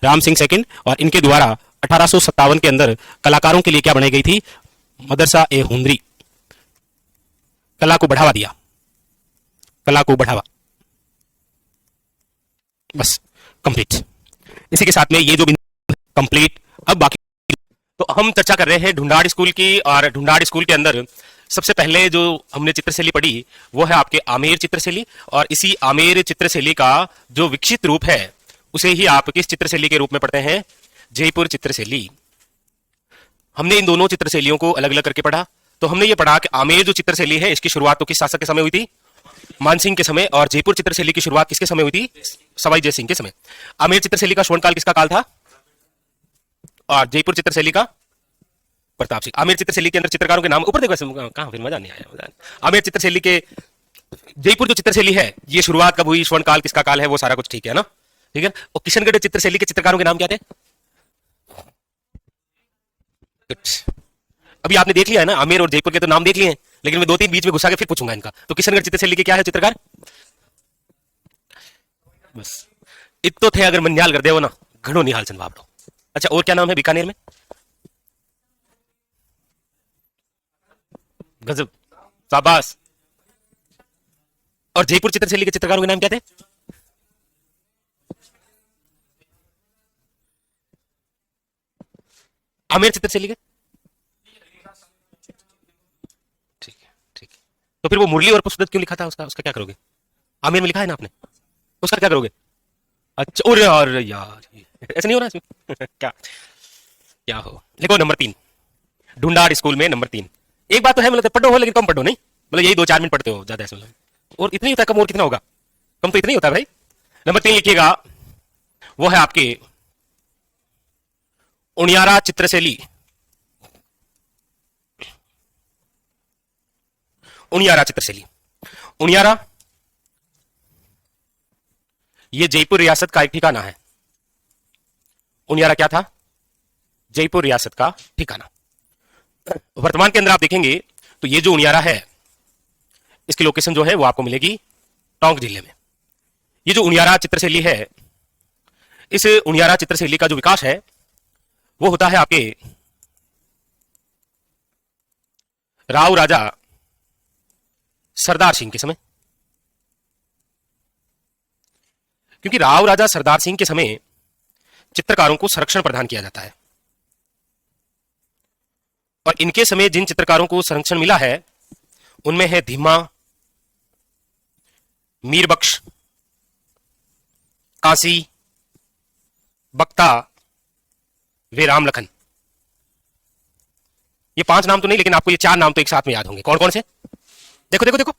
राम सिंह सेकंड। और इनके द्वारा 1857 के अंदर कलाकारों के लिए क्या बनाई गई थी? मदरसा ए हुनरी। कला को बढ़ावा दिया, कला को बढ़ावा। बस कंप्लीट। इसी के साथ में ये जो कंप्लीट। अब बाकी तो हम चर्चा कर रहे हैं ढूंढाड़ स्कूल की। और ढूंढाड़ स्कूल के अंदर सबसे पहले जो हमने चित्रशैली पढ़ी वो है आपके आमेर चित्रशैली। और इसी आमेर चित्रशैली का जो विकसित रूप है उसे ही आप किस चित्रशैली के रूप में पढ़ते हैं? जयपुर चित्रशैली। हमने इन दोनों चित्रशैलियों को अलग अलग करके पढ़ा। तो हमने ये पढ़ा कि आमेर जो चित्रशैली है इसकी शुरुआत तो किस शासक के समय हुई थी? मानसिंह के समय। और जयपुर चित्रशैली की शुरुआत किसके समय हुई थी? सवाई जय सिंह के समय। आमेर चित्रशैली का स्वर्णकाल किसका काल था? और जयपुर चित्रशैली का प्रताप सिंह। आमेर चित्रशैली के अंदर चित्रकारों के नाम ऊपर देखो, कहां फिर मजा नहीं आया, मजा नहीं। आमेर चित्रशैली के जयपुर जो चित्रशैली है ये शुरुआत कब हुई, स्वर्णकाल किसका काल है, वो सारा कुछ ठीक है ना? ठीक है। और किशनगढ़ चित्रशैली के चित्रकारों के नाम क्या थे? अभी आपने देख लिया है ना, आमेर और जयपुर के तो नाम देख लिए हैं, लेकिन मैं 2-3 बीच में घुसा के फिर पूछूंगा इनका। तो किशनगढ़ चित्रशैली के क्या है चित्रकार? बस इतो थे अगर मन्याल कर दे वो ना, घणो निहाल चंद बाबड़ो। अच्छा, और क्या नाम है बीकानेर में? गजब, शाबाश। और जयपुर चित्रशैली के चित्रकारों के नाम क्या थे? आमेर चित्रशैली के? ठीक है, ठीक है। तो फिर वो मुरली और पुष्पदत्त क्यों लिखा था? उसका उसका क्या करोगे? आमेर में लिखा है ना आपने, उसका क्या करोगे? अच्छा, और यार ऐसा नहीं हो रहा इसमें क्या क्या हो? देखो नंबर 3, ढूंढाड़ स्कूल में नंबर 3। एक बात तो है, मतलब पढ़ो हो लेकिन कम पढ़ो नहीं, मतलब यही 2-4 मिनट पढ़ते हो, ज्यादा ऐसा और इतना ही होता है, कम और कितना होगा, कम तो इतना ही होता है भाई। नंबर 3 लिखिएगा, वो है आपके उनियारा चित्रशैली। उनियारा चित्रशैली, उनियारा ये जयपुर रियासत का एक ठिकाना है। उनियारा क्या था? जयपुर रियासत का ठिकाना। वर्तमान के अंदर आप देखेंगे तो ये जो उनियारा है, इसकी लोकेशन जो है वो आपको मिलेगी टोंक जिले में। ये जो उनियारा चित्रशैली है, इस उनियारा चित्रशैली का जो विकास है वो होता है आपके राव राजा सरदार सिंह के समय। क्योंकि राव राजा सरदार सिंह के समय चित्रकारों को संरक्षण प्रदान किया जाता है, और इनके समय जिन चित्रकारों को संरक्षण मिला है उनमें है धीमा, मीरबख्श, काशी, बख्ता, वे रामलखन। ये 5 नाम तो नहीं, लेकिन आपको ये 4 नाम तो एक साथ में याद होंगे। कौन कौन से? देखो देखो देखो,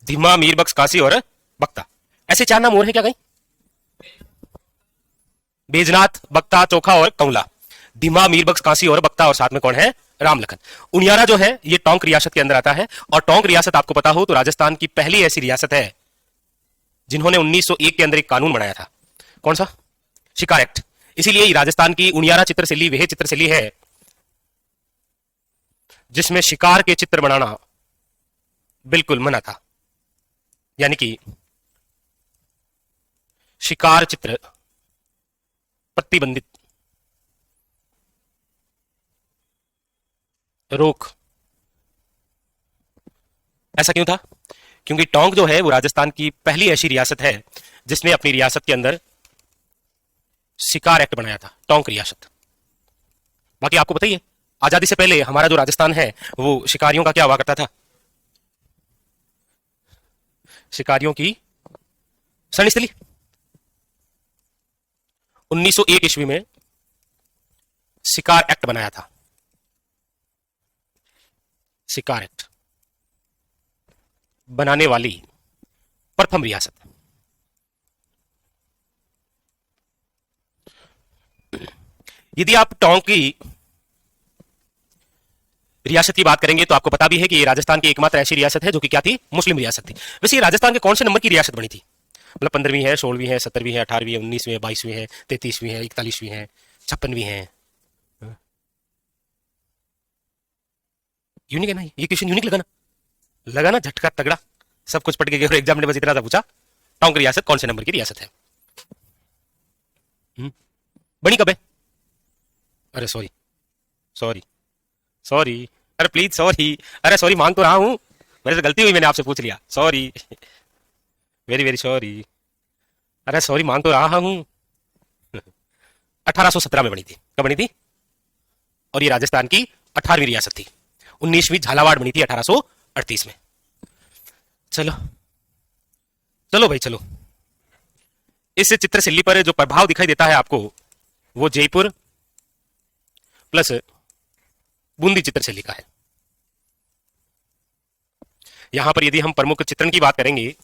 धीमा, मीरबख्श, काशी और बख्ता। ऐसे 4 नाम और है क्या कहीं? बैजनाथ, बख्ता, चोखा और कंवला। धीमा, मीरबख्श, काशी और बख्ता, और साथ में कौन है? रामलखन। उनियारा जो है ये टोंक रियासत के अंदर आता है, और टोंक रियासत आपको पता हो तो राजस्थान की पहली ऐसी रियासत है जिन्होंने 1901 के अंदर एक कानून बनाया था। कौन सा? शिकार एक्ट। इसीलिए राजस्थान की उनियारा चित्रशैली वह चित्रशैली है जिसमें शिकार के चित्र बनाना बिल्कुल मना था, यानी कि शिकार चित्र प्रतिबंधित, रोक। ऐसा क्यों था? क्योंकि टोंक जो है वो राजस्थान की पहली ऐसी रियासत है जिसने अपनी रियासत के अंदर शिकार एक्ट बनाया था, टोंक रियासत। बाकी आपको बताइए, आजादी से पहले हमारा जो राजस्थान है वो शिकारियों का क्या हुआ करता था? शिकारियों की शरणस्थली। 1901 ईस्वी में शिकार एक्ट बनाया था, शिकार एक्ट बनाने वाली प्रथम रियासत। यदि आप टोंक की रियासत की बात करेंगे तो आपको पता भी है कि ये राजस्थान की एकमात्र ऐसी रियासत है जो कि क्या थी? मुस्लिम रियासत थी। वैसे ये राजस्थान के कौन से नंबर की रियासत बनी थी? मतलब 15वीं है, 16वीं है, 17वीं है, 18वीं है, 19वीं है, 22वीं है, 33वीं है, 41वीं है, 56वीं है? यूनिक है ना ये क्वेश्चन? यूनिक लगा ना? लगा ना? झटका तगड़ा, सब कुछ पढ़ के गए एग्जाम ने बस इतना सा पूछा, टोंक रियासत कौन से नंबर की रियासत है? बनी कब है? अरे सॉरी सॉरी सॉरी, अरे प्लीज सॉरी, अरे सॉरी मान तो रहा हूं, मेरे से गलती हुई, मैंने आपसे पूछ लिया, सॉरी, वेरी वेरी सॉरी। अरे सॉरी मान तो रहा हूं। 1817 में बनी थी। कब बनी थी? और ये राजस्थान की 18वीं रियासत थी। 19वीं झालावाड़ बनी थी 1838 में। चलो चलो भाई चलो, इस चित्रशैली पर जो प्रभाव दिखाई देता है आपको वो जयपुर प्लस बूंदी चित्रशैली का है। यहां पर यदि हम प्रमुख चित्रण की बात करेंगे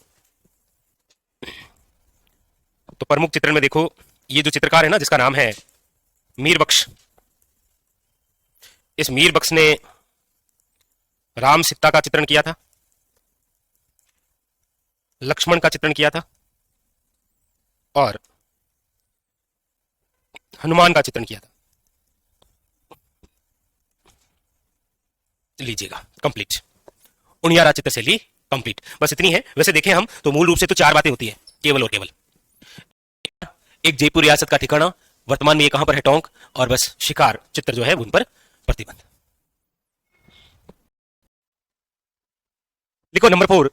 तो प्रमुख चित्रण में देखो, ये जो चित्रकार है ना जिसका नाम है मीरबख्श, इस मीरबख्श ने राम सीता का चित्रण किया था, लक्ष्मण का चित्रण किया था, और हनुमान का चित्रण किया था। लीजिएगा कंप्लीट, उनियारा चित्रशैली कंप्लीट। बस इतनी है। वैसे देखें हम तो मूल रूप से तो 4 बातें होती है केवल और केवल। एक जयपुर रियासत का ठिकाना, वर्तमान में ये कहां पर है? टोंक, और बस शिकार चित्र जो है उन पर प्रतिबंध। लिखो नंबर 4,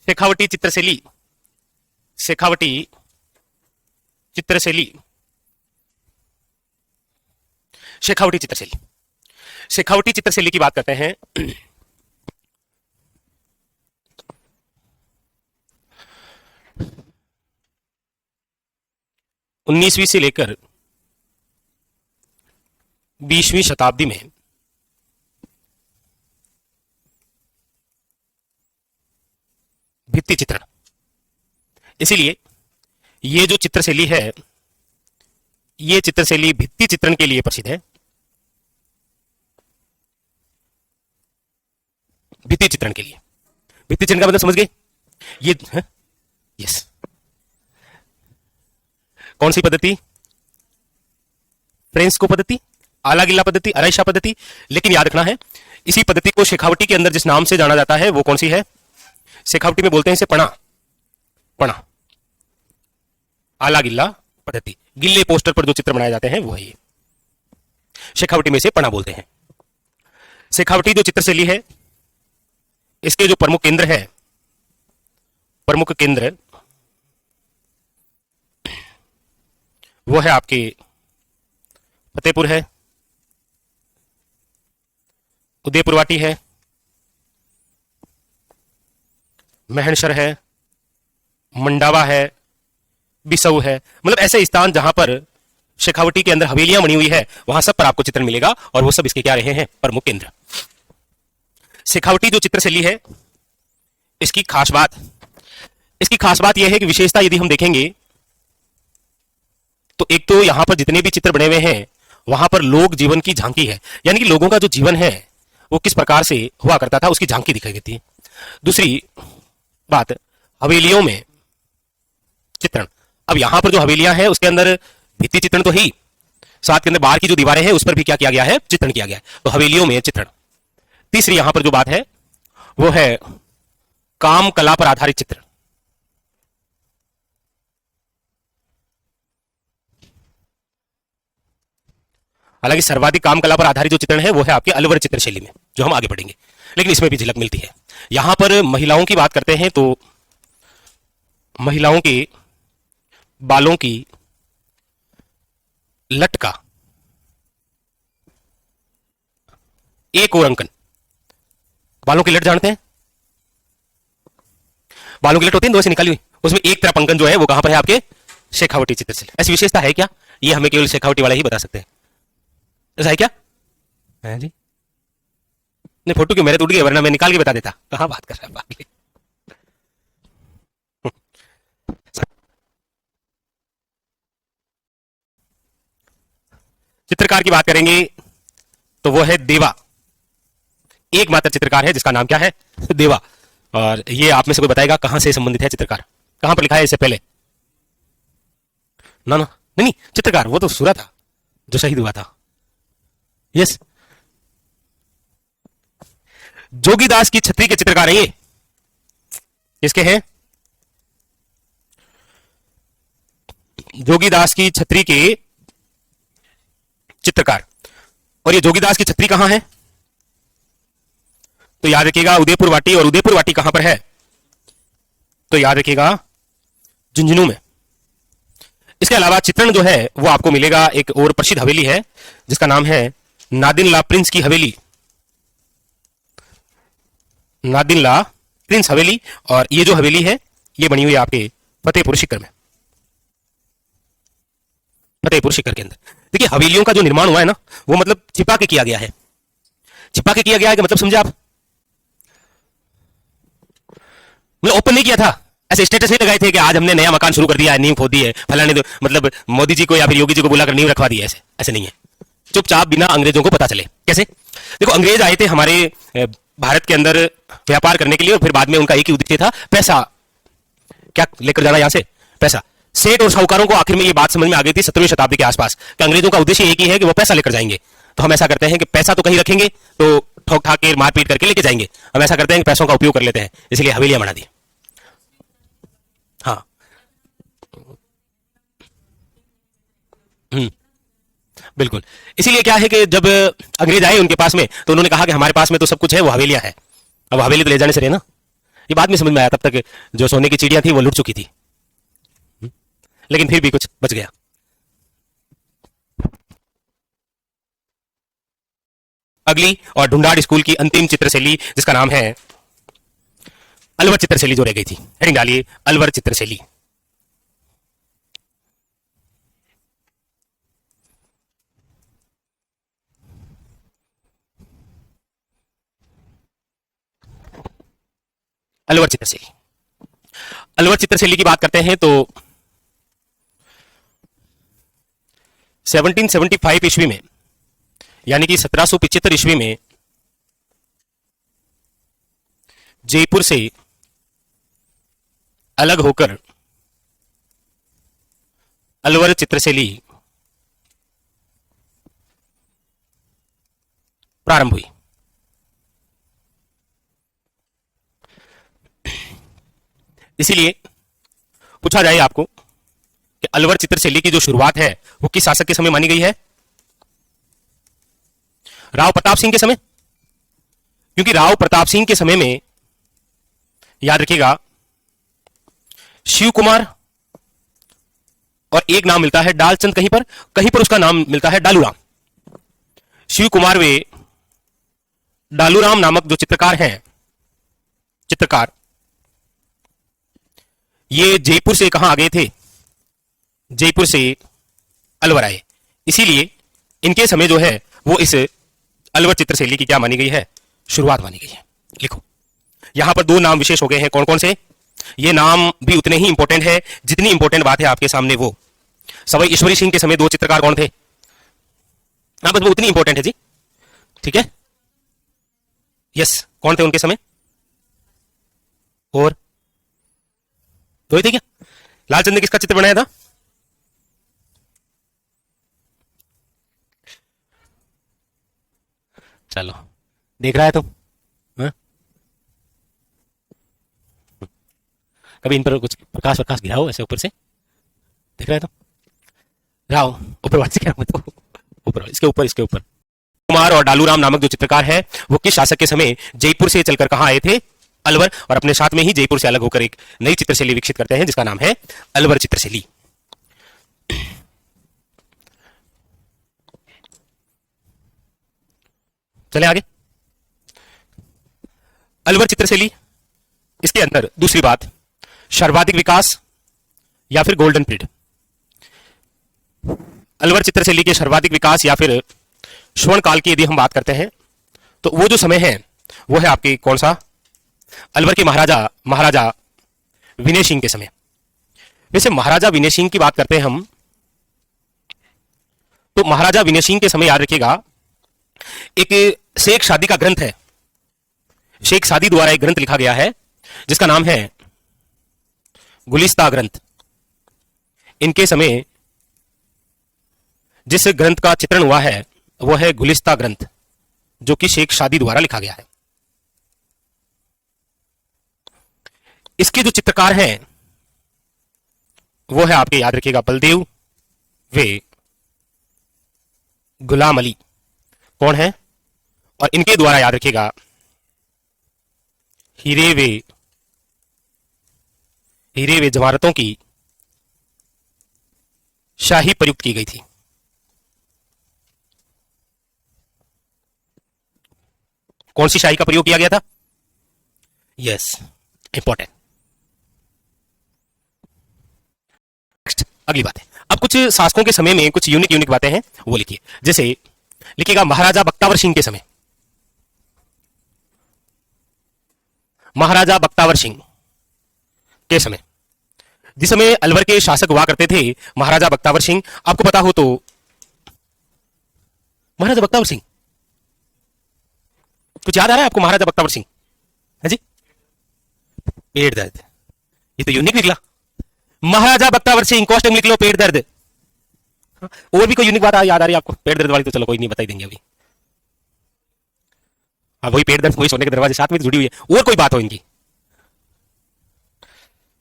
शेखावटी चित्रशैली। शेखावटी चित्रशैली, शेखावटी चित्रशैली। शेखावटी चित्रशैली की बात करते हैं। 19वीं से लेकर 20वीं शताब्दी में भित्ति चित्रण। इसीलिए ये जो चित्रशैली है, ये चित्रशैली भित्ति चित्रण के लिए प्रसिद्ध है। भित्ति चित्रण के लिए, भित्ति चित्रण का मतलब समझ गए? ये यस, कौन सी पद्धति? फ्रेंस्को पद्धति, आलागिल्ला पद्धति, अराइशा पद्धति। लेकिन याद रखना है, इसी पद्धति को शेखावटी के अंदर जिस नाम से जाना जाता है वो कौन सी है? शेखावटी में बोलते हैं इसे पणा, पणा, आलागिल्ला पद्धति। गिल्ले पोस्टर पर जो चित्र बनाए जाते हैं वो है ये, शेखावटी में से पणा बोलते हैं। शेखावटी जो चित्रशैली है, इसके जो प्रमुख केंद्र है, प्रमुख केंद्र वो है आपके फतेहपुर है, उदयपुरवाटी है, महनसर है, मंडावा है, बिसऊ है। मतलब ऐसे स्थान जहां पर शेखावटी के अंदर हवेलियां बनी हुई है, वहां सब पर आपको चित्रण मिलेगा और वो सब इसके क्या रहे हैं? प्रमुख केंद्र। शेखावटी जो चित्रशैली है, इसकी खास बात यह है कि विशेषता यदि हम देखेंगे तो एक तो यहां पर जितने भी चित्र बने हुए हैं वहां पर लोक जीवन की झांकी है, यानी कि लोगों का जो जीवन है वो किस प्रकार से हुआ करता था उसकी झांकी दिखाई देती है। दूसरी बात, हवेलियों में चित्रण। अब यहां पर जो हवेलियां हैं उसके अंदर भित्ति चित्रण तो ही, साथ के अंदर बाहर की जो दीवारें हैं उस पर भी क्या किया गया है? चित्रण किया गया है। तो हवेलियों में चित्रण। तीसरी यहां पर जो बात है वो है काम कला पर आधारित चित्र। हालांकि सर्वाधिक काम कला पर आधारित जो चित्रण है वो है आपके अलवर चित्रशैली में, जो हम आगे बढ़ेंगे, लेकिन इसमें भी झलक मिलती है। यहां पर महिलाओं की बात करते हैं तो महिलाओं के बालों की लटका, एक और अंकन, बालों की लट जानते हैं? बालों की लट होती है दो से निकाली हुई, उसमें एक तरफ अंकन जो है वो कहां पर है? आपके शेखावटी चित्रशैली। ऐसी विशेषता है क्या? ये हमें केवल शेखावटी वाले ही बता सकते हैं। ऐसा है क्या? है जी। नहीं, फोटो क्यों मेरे टूट गए, वरना मैं निकाल के बता देता। कहां बात कर रहा है बात। चित्रकार की बात करेंगे तो वो है देवा। एकमात्र चित्रकार है जिसका नाम क्या है? देवा। और ये आप में से कोई बताएगा कहां से संबंधित है चित्रकार? कहां पर लिखा है इससे पहले? ना ना, नहीं, चित्रकार वो तो सूरा था जो शहीद हुआ था। यस, जोगीदास की छतरी के चित्रकार है ये। किसके हैं? जोगीदास की छतरी के चित्रकार। और ये जोगीदास की छतरी कहां है? तो याद रखिएगा उदयपुर वाटी। और उदयपुर वाटी कहां पर है? तो याद रखिएगा झुंझुनू में। इसके अलावा चित्रण जो है वो आपको मिलेगा, एक और प्रसिद्ध हवेली है जिसका नाम है नादिनला प्रिंस की हवेली, नादिनला प्रिंस हवेली। और ये जो हवेली है ये बनी हुई है आपके फतेहपुर सीकर में, फतेहपुर सीकर के अंदर। देखिए हवेलियों का जो निर्माण हुआ है ना वो मतलब छिपा के किया गया है। छिपा के किया गया है कि मतलब समझे आप? मतलब ओपन नहीं किया था, ऐसे स्टेटस नहीं लगाए थे कि आज हमने नया मकान शुरू कर दिया है, नींव खोद दी है फलाने, तो मतलब मोदी जी को या फिर योगी जी को बुलाकर नींव रखवा दी है। ऐसे ऐसे नहीं है, चुपचाप बिना अंग्रेजों को पता चले। कैसे? देखो अंग्रेज आए थे हमारे भारत के अंदर व्यापार करने के लिए, और फिर बाद में उनका एक ही उद्देश्य था, पैसा। क्या लेकर जाना यहां से? पैसा। सेठ और साहूकारों को आखिर में ये बात समझ में आ गई थी 17वीं शताब्दी के आसपास कि अंग्रेजों का उद्देश्य एक ही है कि वो पैसा लेकर जाएंगे। तो हम ऐसा करते हैं कि पैसा तो कहीं रखेंगे तो ठोक ठाक के मारपीट करके लेके जाएंगे, हम ऐसा करते हैं कि पैसों का उपयोग कर लेते हैं, इसलिए हवेलियां बना दी। हाँ, बिल्कुल। इसीलिए क्या है कि जब अंग्रेज आए उनके पास में तो उन्होंने कहा कि हमारे पास में तो सब कुछ है, वो हवेलियां है। अब हवेली तो ले जाने से रहे ना, ये बाद में समझ में आया, तब तक जो सोने की चिड़िया थी वो लुट चुकी थी। लेकिन फिर भी कुछ बच गया। अगली और ढूंढाड़ स्कूल की अंतिम चित्रशैली जिसका नाम है अलवर चित्रशैली जो रह गई थी, हेडिंग डालिए अलवर चित्रशैली। अलवर चित्रशैली अलवर चित्रशैली की बात करते हैं तो 1775 ईस्वी में, यानी कि 1775 ईस्वी में जयपुर से अलग होकर अलवर चित्रशैली प्रारंभ हुई। इसीलिए पूछा जाए आपको कि अलवर चित्रशैली की जो शुरुआत है वो किस शासक के समय मानी गई है? राव प्रताप सिंह के समय। क्योंकि राव प्रताप सिंह के समय में याद रखिएगा शिव कुमार और एक नाम मिलता है डालचंद, कहीं पर उसका नाम मिलता है डालूराम। शिव कुमार वे डालूराम नामक जो चित्रकार, ये जयपुर से कहां आ गए थे? जयपुर से अलवर आए। इसीलिए इनके समय जो है वो इस अलवर चित्रशैली की क्या मानी गई है? शुरुआत मानी गई है। लिखो, यहां पर दो नाम विशेष हो गए हैं। कौन कौन से? ये नाम भी उतने ही इंपॉर्टेंट है जितनी इंपॉर्टेंट बात है आपके सामने वो। सवाई ईश्वरी सिंह के समय दो चित्रकार कौन थे? हाँ, बस वो उतनी इंपॉर्टेंट है जी। ठीक है, यस, कौन थे उनके समय? और दो ही थे क्या? लालचंद ने किसका चित्र बनाया था? चलो, देख रहा है तुम? हाँ? कभी इन पर कुछ प्रकाश गिरा हो ऐसे ऊपर से? देख रहा है तुम? राव ऊपर वाले से क्या मत, ऊपर इसके ऊपर कुमार और डालूराम नामक जो चित्रकार है वो किस शासक के समय जयपुर से चलकर कहां आए थे? अलवर। और अपने साथ में ही जयपुर से अलग होकर एक नई चित्रशैली विकसित करते हैं जिसका नाम है अलवर चित्रशैली। चले आगे। अलवर चित्रशैली, इसके अंदर दूसरी बात, सर्वाधिक विकास या फिर गोल्डन पीरियड। अलवर चित्रशैली के सर्वाधिक विकास या फिर स्वर्ण काल की यदि हम बात करते हैं तो वो जो समय है वो है आपके कौन सा? अलवर के महाराजा विनय सिंह के समय। वैसे महाराजा विनय सिंह की बात करते हैं हम तो महाराजा विनय सिंह के समय याद रखिएगा एक शेख सादी का ग्रंथ है। शेख सादी द्वारा एक ग्रंथ लिखा गया है जिसका नाम है गुलिस्ता ग्रंथ। इनके समय जिस ग्रंथ का चित्रण हुआ है वो है गुलिस्ता ग्रंथ, जो कि शेख सादी द्वारा लिखा गया है। इसके जो चित्रकार हैं वो है आपके याद रखिएगा बलदेव वे गुलाम अली। कौन है? और इनके द्वारा याद रखिएगा हीरे वे जवाहरतों की शाही प्रयुक्त की गई थी। कौन सी शाही का प्रयोग किया गया था? Yes, important. नेक्स्ट, अगली बात है, अब कुछ शासकों के समय में कुछ यूनिक बातें हैं वो लिखिए। जैसे लिखिएगा महाराजा बख्तावर सिंह के समय। महाराजा बख्तावर सिंह के समय, जिस समय अलवर के शासक हुआ करते थे महाराजा बख्तावर सिंह, आपको पता हो तो महाराजा बख्तावर सिंह कुछ याद आ रहा है आपको? महाराजा बख्तावर सिंह है जी। पेट दर्द, ये तो यूनिक निकला। महाराजा बख्तावर सिंह, कॉस्ट्यूम लिख लो, पेट दर्द। और भी कोई यूनिक बात याद आ रही है आपको? पेट दर्द वाली तो चलो कोई नहीं, बता ही देंगे अभी। हाँ, वही पेट दर्द, वही सोने के दरवाजे साथ में जुड़ी हुई है। और कोई बात हो इनकी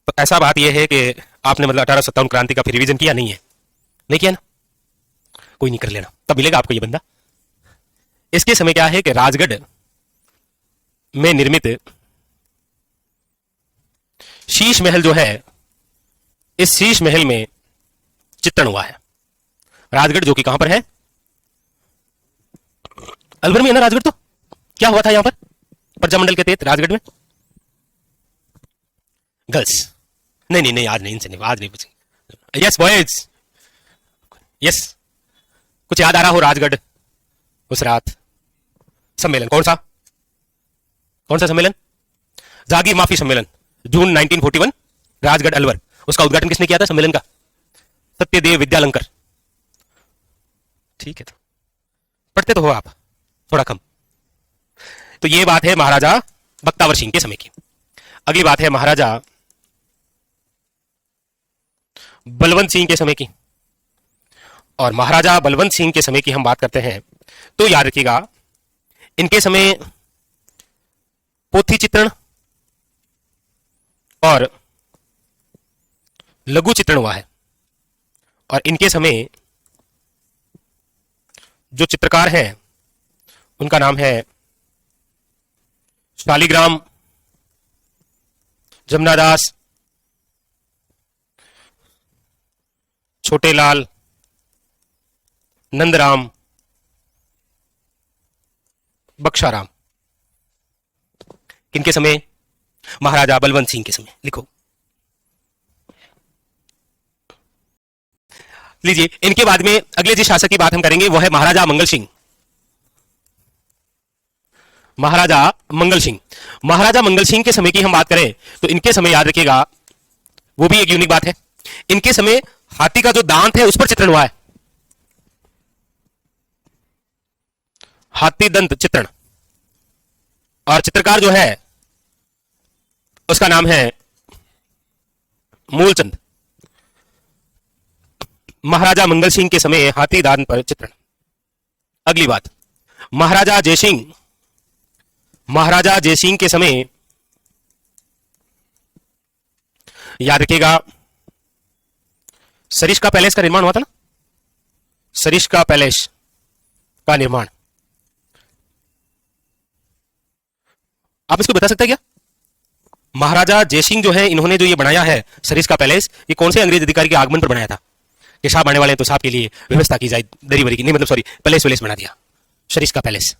तो ऐसा बात यह है कि आपने मतलब 1857 क्रांति का फिर रिवीजन किया नहीं है? नहीं किया ना, कोई नहीं, कर लेना, तब मिलेगा आपको ये बंदा। इसके समय क्या है कि राजगढ़ में निर्मित शीश महल जो है, इस शीश महल में चित्रण हुआ है। राजगढ़ जो कि कहां पर है? अलवर में है ना राजगढ़। तो क्या हुआ था यहां पर प्रजामंडल के तहत राजगढ़ में? गर्ल्स, नहीं, आज नहीं, इनसे नहीं, आज नहीं पूछेंगे। यस बॉयज, यस, कुछ याद आ रहा हो? राजगढ़ उस रात सम्मेलन, कौन सा सम्मेलन? जागीर माफी सम्मेलन, जून 1941 राजगढ़ अलवर, उसका उद्घाटन किसने किया था सम्मेलन का? सत्यदेव विद्यालंकर। ठीक है, तो पढ़ते तो हो आप थोड़ा कम। तो ये बात है महाराजा बख्तावर सिंह के समय की। अगली बात है महाराजा बलवंत सिंह के समय की। और महाराजा बलवंत सिंह के समय की हम बात करते हैं तो याद रखिएगा, इनके समय पोथी चित्रण और लघु चित्रण हुआ है। और इनके समय जो चित्रकार हैं उनका नाम है शालिग्राम, जमुनादास, छोटेलाल, नंदराम, बख्शाराम। किनके समय? महाराजा बलवंत सिंह के समय। लिखो, लीजिए। इनके बाद में अगले जिस शासक की बात हम करेंगे वो है महाराजा मंगल सिंह। महाराजा मंगल सिंह। महाराजा मंगल सिंह के समय की हम बात करें तो इनके समय याद रखिएगा, वो भी एक यूनिक बात है, इनके समय हाथी का जो दांत है उस पर चित्रण हुआ है, हाथी दंत चित्रण। और चित्रकार जो है उसका नाम है मूलचंद। महाराजा मंगल सिंह के समय हाथी दांत पर चित्रण। अगली बात, महाराजा जयसिंह। महाराजा जयसिंह के समय याद रखिएगा, सरिस्का पैलेस का निर्माण हुआ था ना, सरिस्का पैलेस का निर्माण। आप इसको बता सकते हैं क्या? महाराजा जयसिंह जो है, इन्होंने जो ये बनाया है सरिस्का पैलेस, ये कौन से अंग्रेज अधिकारी के आगमन पर बनाया था कि साहब आने वाले हैं तो साहब के लिए व्यवस्था की जाए दरी वरी की, नहीं मतलब सॉरी, पैलेस वैलेस बना दिया, सरिस्का पैलेस।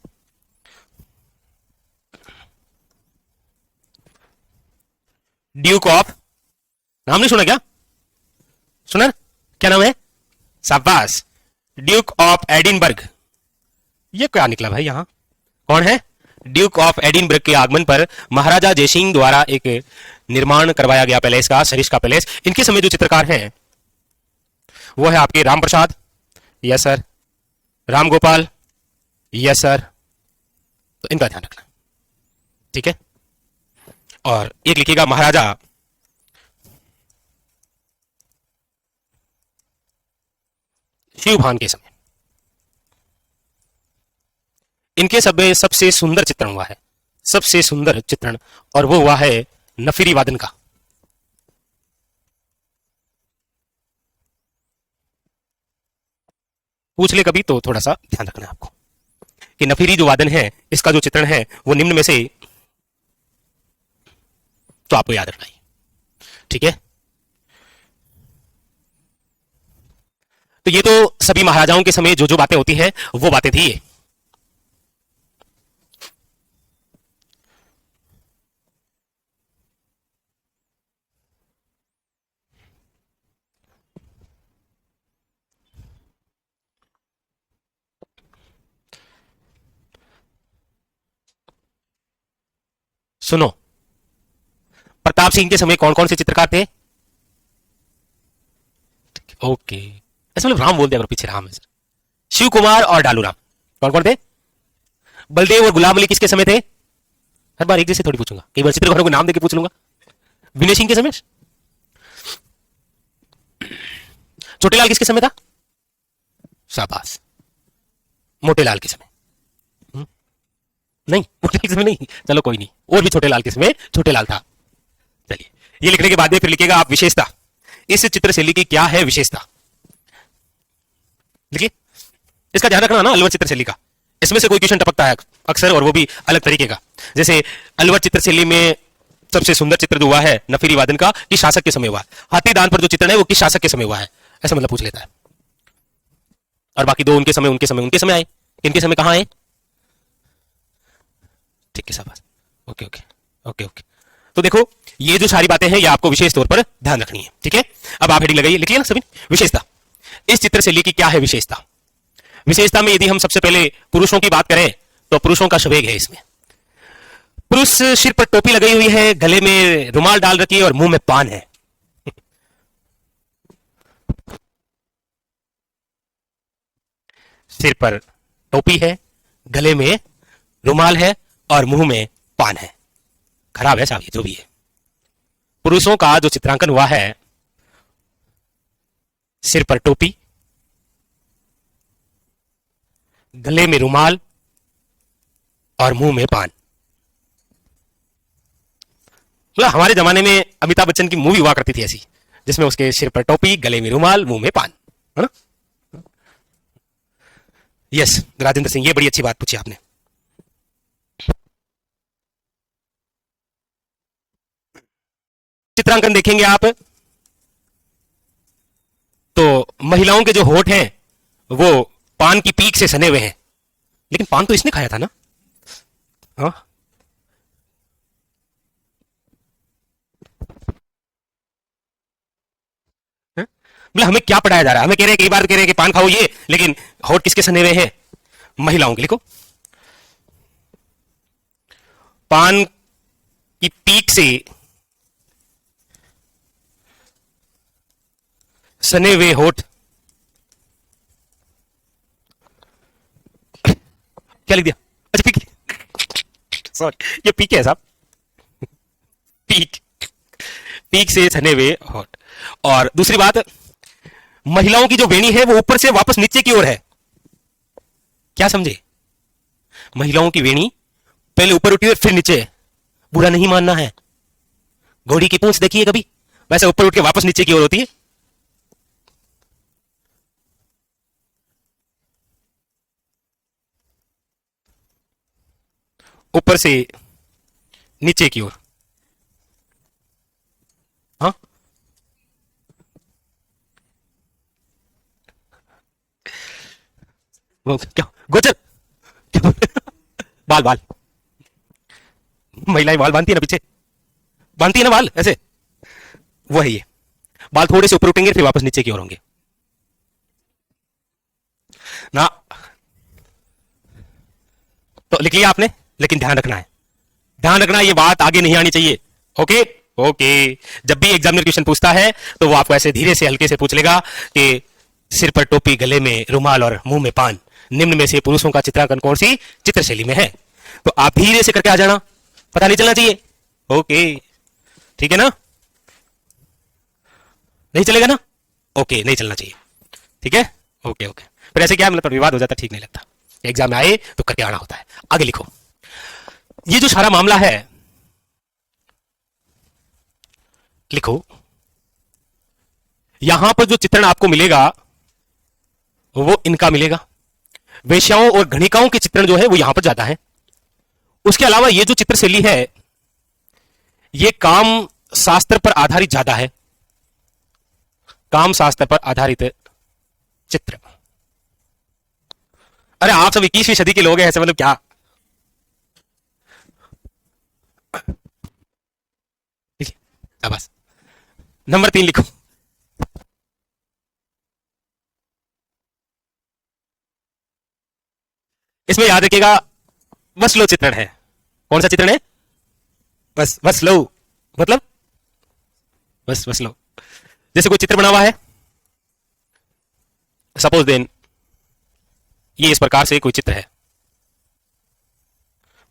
ड्यूक ऑफ, नाम नहीं सुना क्या? सुना? क्या नाम है? शाबाश, ड्यूक ऑफ एडिनबर्ग। ये क्या निकला भाई यहां? कौन है? ड्यूक ऑफ एडिनबर्ग के आगमन पर महाराजा जयसिंह द्वारा एक निर्माण करवाया गया पैलेस का, सरिस्का पैलेस। इनके समय जो चित्रकार हैं वो है आपके Ram Prasad, yes sir, Ram Gopal, yes sir. तो इनका ध्यान रखना, ठीक है। और एक लिखिएगा महाराजा शिवभान के समय। इनके समय सबसे सुंदर चित्रण हुआ है, सबसे सुंदर चित्रण, और वो हुआ है नफीरी वादन का। पूछ ले कभी तो थोड़ा सा ध्यान रखना है आपको कि नफीरी जो वादन है इसका जो चित्रण है वो निम्न में से, तो आपको याद रखना है, ठीक है। तो ये तो सभी महाराजाओं के समय जो जो बातें होती हैं वो बातें थी ये। सुनो, प्रताप सिंह के समय कौन कौन से चित्रकार थे? ओके, ऐसा मतलब राम बोल दिया, पीछे राम है सर। शिव कुमार और डालू राम। कौन कौन थे? बलदेव और गुलाम अली किसके समय थे? हर बार एक जैसे थोड़ी पूछूंगा, कई बार चित्रकारों को नाम देके पूछ लूंगा। विनय सिंह के समय। छोटेलाल किसके समय था? शाबाश, मोटेलाल के समय। नहीं, मोटेलाल के समय नहीं, चलो कोई नहीं, और भी छोटेलाल के समय छोटेलाल था। चलिए, ये लिखने के बाद में फिर लिखेगा आप विशेषता, इस चित्रशैली की क्या है विशेषता, लिखिए। इसका ध्यान रखना ना, अलवर चित्रशैली का, इसमें से कोई क्वेश्चन टपकता है अक्सर, और वो भी अलग तरीके का। जैसे अलवर चित्रशैली में सबसे सुंदर चित्र जो हुआ है नफीरी वादन का, किस शासक के समय हुआ? हाथी दांत पर जो चित्रण है वो किस शासक के समय हुआ है, ऐसा मतलब पूछ लेता है। और बाकी दो उनके समय उनके समय आए, इनके समय कहां आए? ठीक है, शाबाश, ओके ओके ओके ओके। तो देखो, ये जो सारी बातें हैं ये आपको विशेष तौर पर ध्यान रखनी है, ठीक है। अब आप हेडिंग लगाइए, लिखिए ना सभी, विशेषता। इस चित्रशैली की क्या है विशेषता? विशेषता में यदि हम सबसे पहले पुरुषों की बात करें तो पुरुषों का शवेग है इसमें। पुरुष सिर पर टोपी लगाई हुई है, गले में रुमाल डाल रखी है और मुंह में पान है, सिर पर टोपी है, गले में रुमाल है और मुंह में पान है। खराब है साहब ये जो भी है। पुरुषों का जो चित्रांकन हुआ है, सिर पर टोपी, गले में रुमाल और मुंह में पान। मतलब हमारे जमाने में अमिताभ बच्चन की मूवी हुआ करती थी ऐसी, जिसमें उसके सिर पर टोपी, गले में रुमाल, मुंह में पान, है ना। यस राजेंद्र सिंह, ये बड़ी अच्छी बात पूछी आपने। चित्रांकन देखेंगे आप तो महिलाओं के जो होठ हैं वो पान की पीक से सने हुए हैं। लेकिन पान तो इसने खाया था ना। हाँ, मतलब हमें क्या पढ़ाया जा रहा है? हमें कह रहे हैं, कई बार कह रहे हैं कि पान खाओ ये, लेकिन होठ किसके सने हुए हैं? महिलाओं के। लिखो, पान की पीक से सने हुए होठ। क्या लिख दिया? अच्छा पीक, सॉरी ये पीक है साहब, पीक, पीक से सने हुए होठ। और दूसरी बात, महिलाओं की जो वेणी है वो ऊपर से वापस नीचे की ओर है। क्या समझे? महिलाओं की वेणी पहले ऊपर उठी और फिर नीचे। बुरा नहीं मानना है। घोड़ी की पूंछ देखिए कभी, वैसे ऊपर उठ के वापस नीचे की ओर होती है। ऊपर से नीचे की ओर। हाँ, वो क्या गोचर? बाल बाल, महिलाएं बाल बांधती है ना पीछे, बांधती है ना बाल ऐसे, वो है ये। बाल थोड़े से ऊपर उठेंगे फिर वापस नीचे की ओर होंगे ना। तो लिख लिया आपने, लेकिन ध्यान रखना है, ध्यान रखना ये बात आगे नहीं आनी चाहिए। Okay okay. जब भी एग्जामिनर क्वेश्चन पूछता है तो वो आपको ऐसे धीरे से हल्के से पूछ लेगा कि सिर पर टोपी, गले में रुमाल और मुंह में पान, निम्न में से पुरुषों का चित्रांकन कौन सी चित्रशैली में है? तो आप धीरे से करके आ जाना, पता नहीं चलना चाहिए। ओके, ठीक है ना? नहीं चलेगा ना? ओके, नहीं चलना चाहिए, ठीक है। ओके ओके, फिर ऐसे क्या मतलब विवाद हो जाता, ठीक नहीं लगता। एग्जाम में आए तो करके आना होता है। आगे लिखो, ये जो सारा मामला है, लिखो यहां पर जो चित्रण आपको मिलेगा वो इनका मिलेगा। वेश्याओं और गणिकाओं के चित्रण जो है वो यहां पर ज्यादा है। उसके अलावा ये जो चित्रशैली है ये काम शास्त्र पर आधारित ज्यादा है, काम शास्त्र पर आधारित चित्र। अरे आप सब 21वीं सदी के लोग हैं ऐसे, मतलब क्या? अब बस नंबर 3 लिखो, इसमें याद रखिएगा वसलो चित्रण है। कौन सा चित्रण है? बस वसलो, मतलब बस वसलो। जैसे कोई चित्र बना हुआ है, सपोज देन ये इस प्रकार से कोई चित्र है,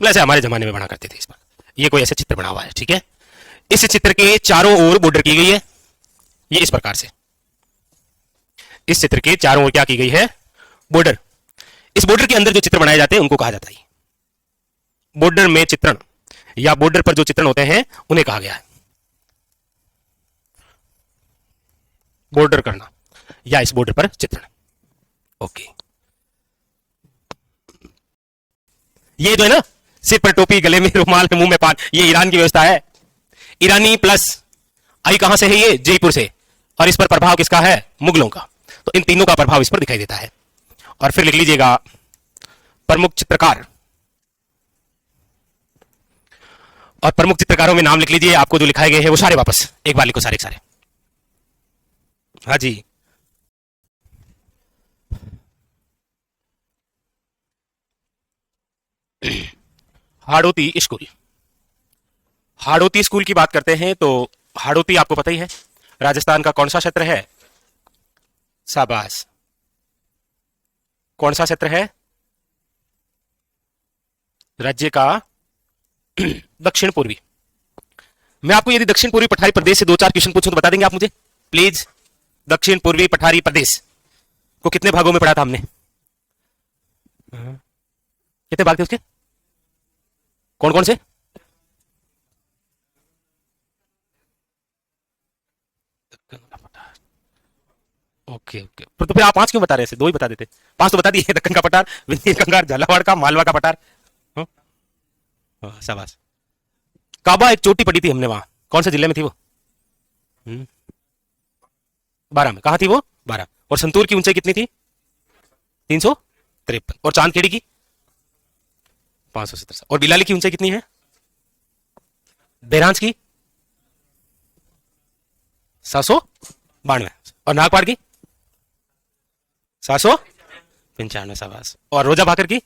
मतलब ऐसे हमारे जमाने में बना करते थे इस पर। ये कोई ऐसा चित्र बना हुआ है, ठीक है। इस चित्र के चारों ओर बॉर्डर की गई है, ये इस प्रकार से। इस चित्र के चारों ओर क्या की गई है? बॉर्डर। इस बॉर्डर के अंदर जो चित्र बनाए जाते हैं उनको कहा जाता है बॉर्डर में चित्रण, या बॉर्डर पर जो चित्रण होते हैं उन्हें कहा गया है बॉर्डर करना, या इस बॉर्डर पर चित्रण। ओके, ये जो है ना, सिर पर टोपी, गले में रुमाल, मुंह में पान, ये ईरान की व्यवस्था है। ईरानी प्लस आई कहां से है? ये जयपुर से। और इस पर प्रभाव किसका है? मुगलों का। तो इन तीनों का प्रभाव इस पर दिखाई देता है। और फिर लिख लीजिएगा प्रमुख चित्रकार, और प्रमुख चित्रकारों में नाम लिख लीजिए। आपको जो लिखाए गए हैं वो सारे वापस एक बार लिखो, सारे सारे। हाँ जी, हाड़ौती स्कूल। हाड़ौती स्कूल की बात करते हैं तो हाड़ौती आपको पता ही है, राजस्थान का कौन सा क्षेत्र है? शाबाश, कौन सा क्षेत्र है राज्य का दक्षिण पूर्वी? मैं आपको यदि दक्षिण पूर्वी पठारी प्रदेश से 2-4 क्वेश्चन पूछूं तो बता देंगे आप मुझे प्लीज? दक्षिण पूर्वी पठारी प्रदेश को कितने भागों में पढ़ा था हमने? कितने भाग थे उसके? कौन कौन से? ओके ओके, तो फिर आप 5 क्यों बता रहे थे? 2 ही बता देते। 5 तो बता दिए, दक्कन का पठार, विंध्य कंगार, झालावाड़ का, मालवा का पठार। शाबाश। काबा एक चोटी पड़ी थी हमने वहां, कौन से जिले में थी वो? 12 में। कहां थी वो? 12। और संतूर की ऊंचाई कितनी थी? 353। और चांदखेड़ी की 570। और बिलाली की ऊंचाई कितनी है? बेरांच की 792। और नागपाड़ की 795। शाबाश। और रोजा भाकर की,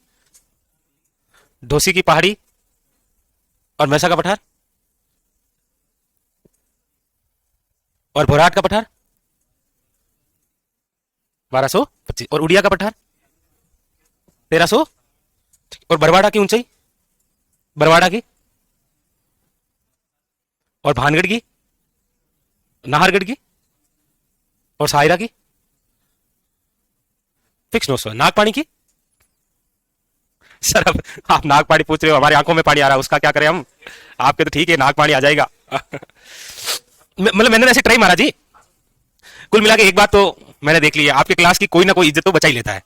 ढोसी की पहाड़ी और मैसा का पठार और भोराट का पठार 1225। और उड़िया का पठार 1300। और बरवाड़ा की ऊंचाई, बरवाड़ा की और भानगढ़ की, नाहरगढ़ की और सायरा की फिक्स 900। नागपाड़ी की? सर अब आप नागपाड़ी पूछ रहे हो, हमारी आंखों में पानी आ रहा है, उसका क्या करें हम? आपके तो ठीक है, नागपाड़ी आ जाएगा। मतलब मैंने ऐसे ट्राई मारा जी। कुल मिला के एक बात तो मैंने देख ली है, आपके क्लास की कोई ना कोई इज्जत तो बचा ही लेता है।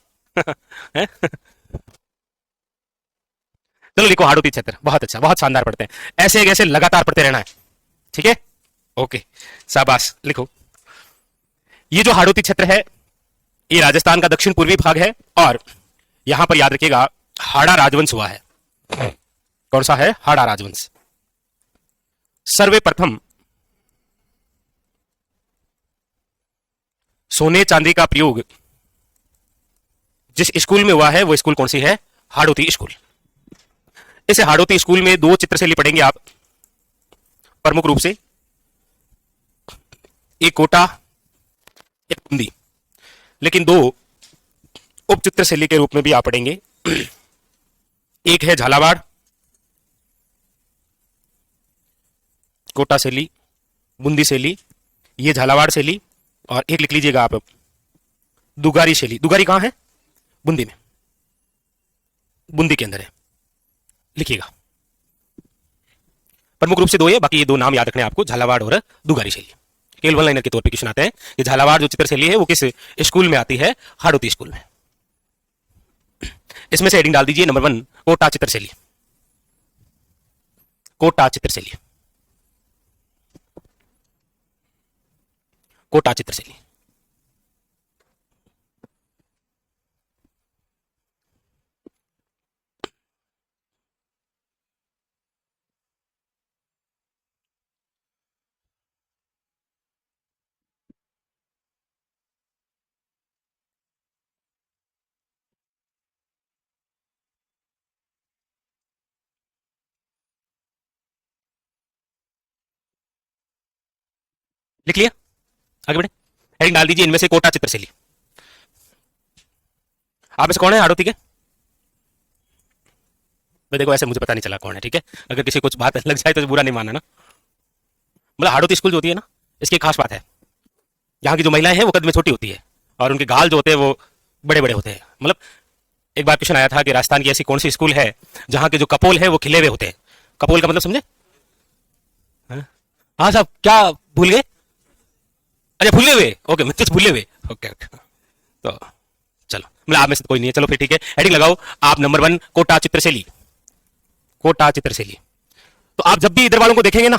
चलो लिखो हाड़ौती क्षेत्र, बहुत अच्छा, बहुत शानदार पढ़ते हैं, ऐसे ऐसे लगातार पढ़ते रहना है, ठीक है? ओके, शाबाश, लिखो। ये जो हाड़ौती क्षेत्र है ये राजस्थान का दक्षिण पूर्वी भाग है और यहां पर याद रखिएगा हाड़ा राजवंश हुआ है। कौन सा है? हाड़ा राजवंश। सर्वप्रथम सोने चांदी का प्रयोग जिस स्कूल में हुआ है वो स्कूल कौन सी है? हाड़ौती स्कूल। इस हाड़ौती स्कूल में 2 चित्रशैली पढ़ेंगे आप प्रमुख रूप से, एक कोटा एक बूंदी, लेकिन 2 उप चित्रशैली के रूप में भी आप पढ़ेंगे। एक है झालावाड़, कोटा शैली, बूंदी शैली, ये झालावाड़ शैली, और एक लिख लीजिएगा आप दुगारी शैली। दुगारी कहां है? बूंदी में, बूंदी के अंदर है, लिखिएगा। प्रमुख रूप से 2 है, बाकी ये 2 नाम याद रखने आपको, झालावाड़ और दुगारी शैली। केवल वन लाइनर के तौर पे क्वेश्चन आते हैं कि झालावाड़ जो चित्रशैली है वो किस स्कूल में आती है? हाड़ौती स्कूल में। इसमें से हेडिंग डाल दीजिए नंबर 1 कोटा चित्रशैली। कोटा चित्रशैली, कोटा चित्रशैली। लिख लिया? आगे बढ़े, हेडिंग डाल दीजिए इनमें से कोटा चित्रशैली। आप में से कौन है हाड़ौती के? मैं देखो ऐसे मुझे पता नहीं चला कौन है, ठीक है? अगर किसी कुछ बात लग जाए तो बुरा नहीं मानना ना। मतलब हाड़ौती स्कूल जो होती है ना, इसकी एक खास बात है, यहाँ की जो महिलाएं हैं वो कद में छोटी होती है और उनके गाल जो होते हैं वो बड़े बड़े होते हैं। मतलब एक बार क्वेश्चन आया था कि राजस्थान की ऐसी कौन सी स्कूल है जहां के जो कपोल है वो खिले हुए होते हैं? कपोल का मतलब समझे? हाँ साहब, क्या भूल गए? अच्छा, भूले हुए, ओके, मतलब भूले हुए, ओके ओके। तो चलो, मतलब आप में से कोई नहीं है, चलो फिर ठीक है, हेडिंग लगाओ आप नंबर 1 कोटा चित्रशैली। कोटा चित्रशैली। तो आप जब भी इधर वालों को देखेंगे ना,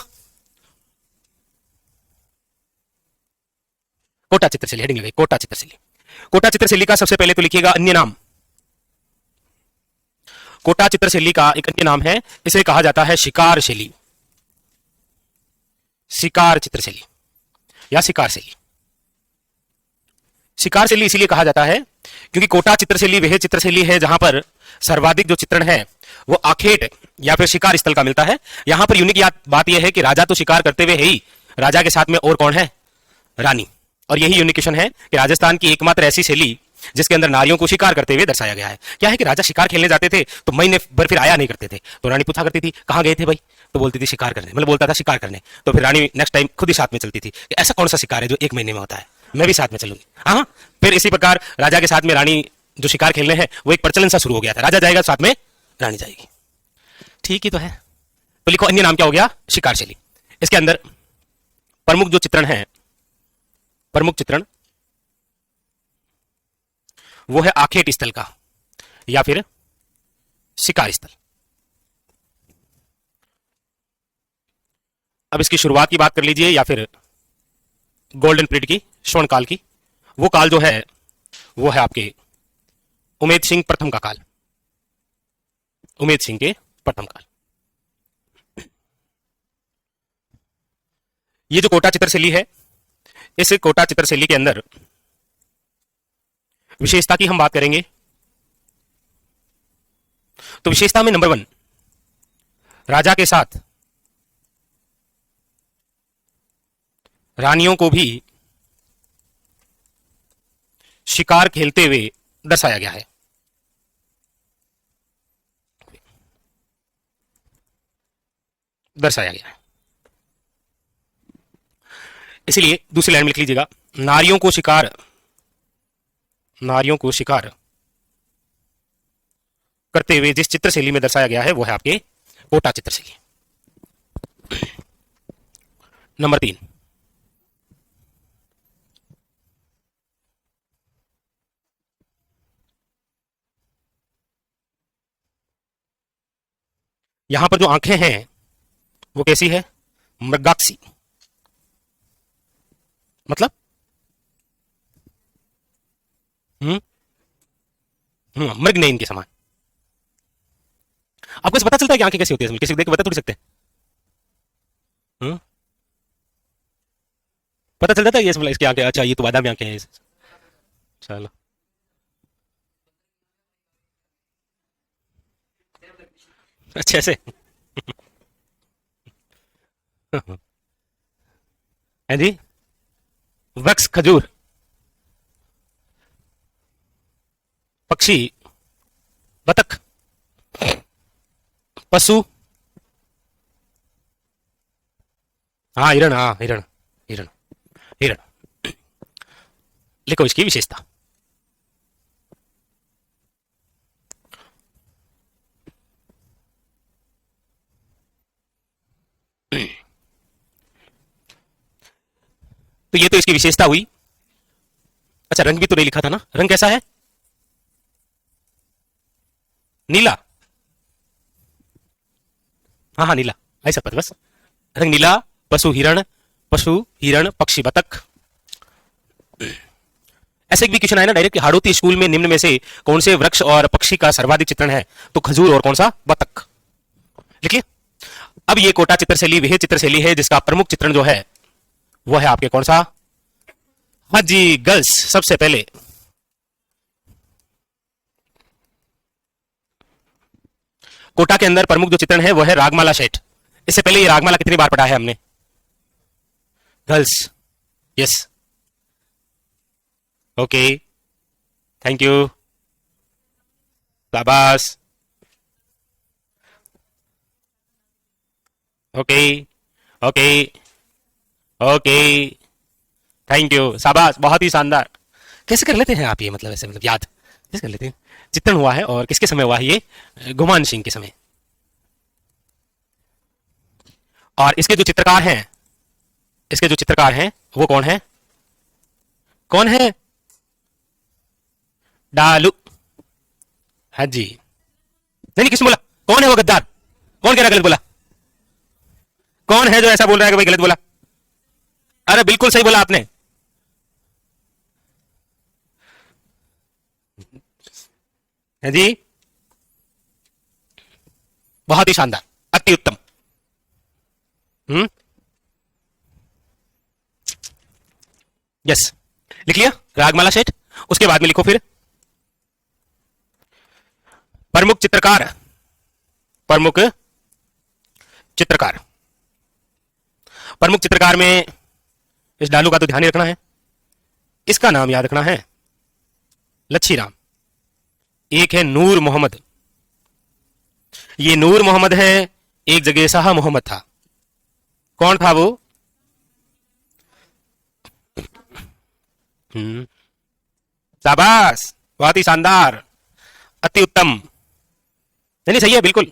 कोटा चित्रशैली, हेडिंग लगाई कोटा चित्रशैली। कोटा चित्रशैली का सबसे पहले तो लिखिएगा अन्य नाम। कोटा चित्रशैली का एक अन्य नाम है, इसे कहा जाता है शिकार शैली, शिकार चित्रशैली या शिकार शैली। शिकार शैली इसीलिए कहा जाता है क्योंकि कोटा चित्रशैली वह चित्रशैली है जहां पर सर्वाधिक जो चित्रण है वो आखेट या फिर शिकार स्थल का मिलता है। यहां पर यूनिक बात यह है कि राजा तो शिकार करते हुए है ही, राजा के साथ में और कौन है? रानी। और यही यूनिकेशन है कि राजस्थान की एकमात्र ऐसी शैली जिसके अंदर नारियों को शिकार करते हुए दर्शाया गया है। क्या है कि राजा शिकार खेलने जाते थे तो महीने भर फिर आया नहीं करते थे, तो रानी पूछा करती थी कहाँ गए थे भाई, तो बोलती थी शिकार करने, मतलब बोलता था शिकार करने, तो फिर रानी नेक्स्ट टाइम खुद ही साथ में चलती थी कि ऐसा कौन सा शिकार है जो एक महीने में होता है, मैं भी साथ में चलूंगी। हाँ, फिर इसी प्रकार राजा के साथ में रानी जो शिकार खेलने हैं वो एक प्रचलन सा शुरू हो गया था, राजा जाएगा साथ में रानी जाएगी, ठीक ही तो है। तो लिखो अन्य नाम क्या हो गया, शिकार शैली। इसके अंदर प्रमुख जो चित्रण है, प्रमुख चित्रण वो है आखेट स्थल का या फिर शिकार स्थल। अब इसकी शुरुआत की बात कर लीजिए या फिर गोल्डन पीरियड की, स्वर्ण काल की, वो काल जो है वो है आपके उमेद सिंह प्रथम का काल, उमेद सिंह के प्रथम काल। ये जो कोटा चित्रशैली है, इस कोटा चित्रशैली के अंदर विशेषता की हम बात करेंगे तो विशेषता में नंबर 1, राजा के साथ रानियों को भी शिकार खेलते हुए दर्शाया गया है। दर्शाया गया है, इसलिए दूसरी लाइन में लिख लीजिएगा, नारियों को शिकार करते हुए जिस चित्रशैली में दर्शाया गया है वो है आपके कोटा चित्रशैली। नंबर 3, यहां पर जो आंखें हैं वो कैसी है, मृगाक्षी, मतलब मृग नयन के समान। आपको पता चलता है कि आंखें कैसी होती है, किसी को देख के बता थोड़ी सकते हैं, पता चल जाता है ये इसकी आंखें, अच्छा ये तो बादामी आंखें हैं, चलो अच्छा ऐसे है जी। वृक्ष, खजूर, पक्षी, बतख, पशु, हाँ हिरण, हाँ हिरण, हिरण, हिरण। लिखो इसकी विशेषता। तो ये तो इसकी विशेषता हुई। अच्छा रंग भी तो नहीं लिखा था ना, रंग कैसा है, नीला, हाँ हाँ नीला, ऐसा पता बस, रंग नीला, पशु हिरण, पक्षी बतख। ऐसे भी क्वेश्चन आया ना डायरेक्ट, हाड़ौती स्कूल में निम्न में से कौन से वृक्ष और पक्षी का सर्वाधिक चित्रण है, तो खजूर और कौन सा, बतख। लिखिए। अब ये कोटा चित्रशैली वह चित्रशैली है जिसका प्रमुख चित्रण जो है वो है आपके कौन सा, हाँ जी गर्ल्स। सबसे पहले कोटा के अंदर प्रमुख जो चित्रण है वो है रागमाला सेट। इससे पहले ये रागमाला कितनी बार पढ़ा है हमने, girls, yes, okay, thank you, शाबाश, okay okay okay, thank you, शाबाश, बहुत ही शानदार। कैसे कर लेते हैं आप ये, मतलब ऐसे, मतलब याद कैसे कर लेते हैं। चित्रण हुआ है और किसके समय हुआ है ये, गुमान सिंह के समय। और इसके जो चित्रकार हैं वो कौन है, डालू, हाँ जी, नहीं किसने बोला, कौन है वो गद्दार, कौन कह रहा गलत बोला, कौन है जो ऐसा बोल रहा है कि भाई गलत बोला, अरे बिल्कुल सही बोला आपने, है जी, बहुत ही शानदार, अति उत्तम। यस, लिख लिया रागमाला सेठ। उसके बाद में लिखो फिर प्रमुख चित्रकार, प्रमुख चित्रकार में इस डालू का तो ध्यान ही रखना है, इसका नाम याद रखना है, लच्छी राम, एक है नूर मोहम्मद। ये नूर मोहम्मद है, एक जगह शाह मोहम्मद था। कौन था वो? हम्म, शाबाश, बहुत ही शानदार, अति उत्तम। नहीं नहीं, सही है, बिल्कुल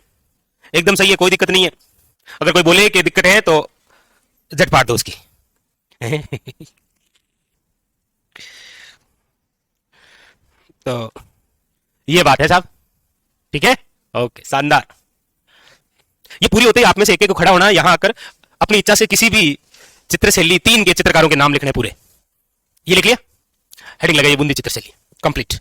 एकदम सही है, कोई दिक्कत नहीं है। अगर कोई बोले कि दिक्कत है तो झट पाट दो उसकी। तो ये बात है साहब, ठीक है, ओके, शानदार। ये पूरी होते ही आप में से एक एक को खड़ा होना, यहां आकर अपनी इच्छा से किसी भी चित्रशैली 3 के चित्रकारों के नाम लिखने पूरे। ये लिख लिया, हेडिंग लगाइए बूंदी चित्रशैली, कंप्लीट।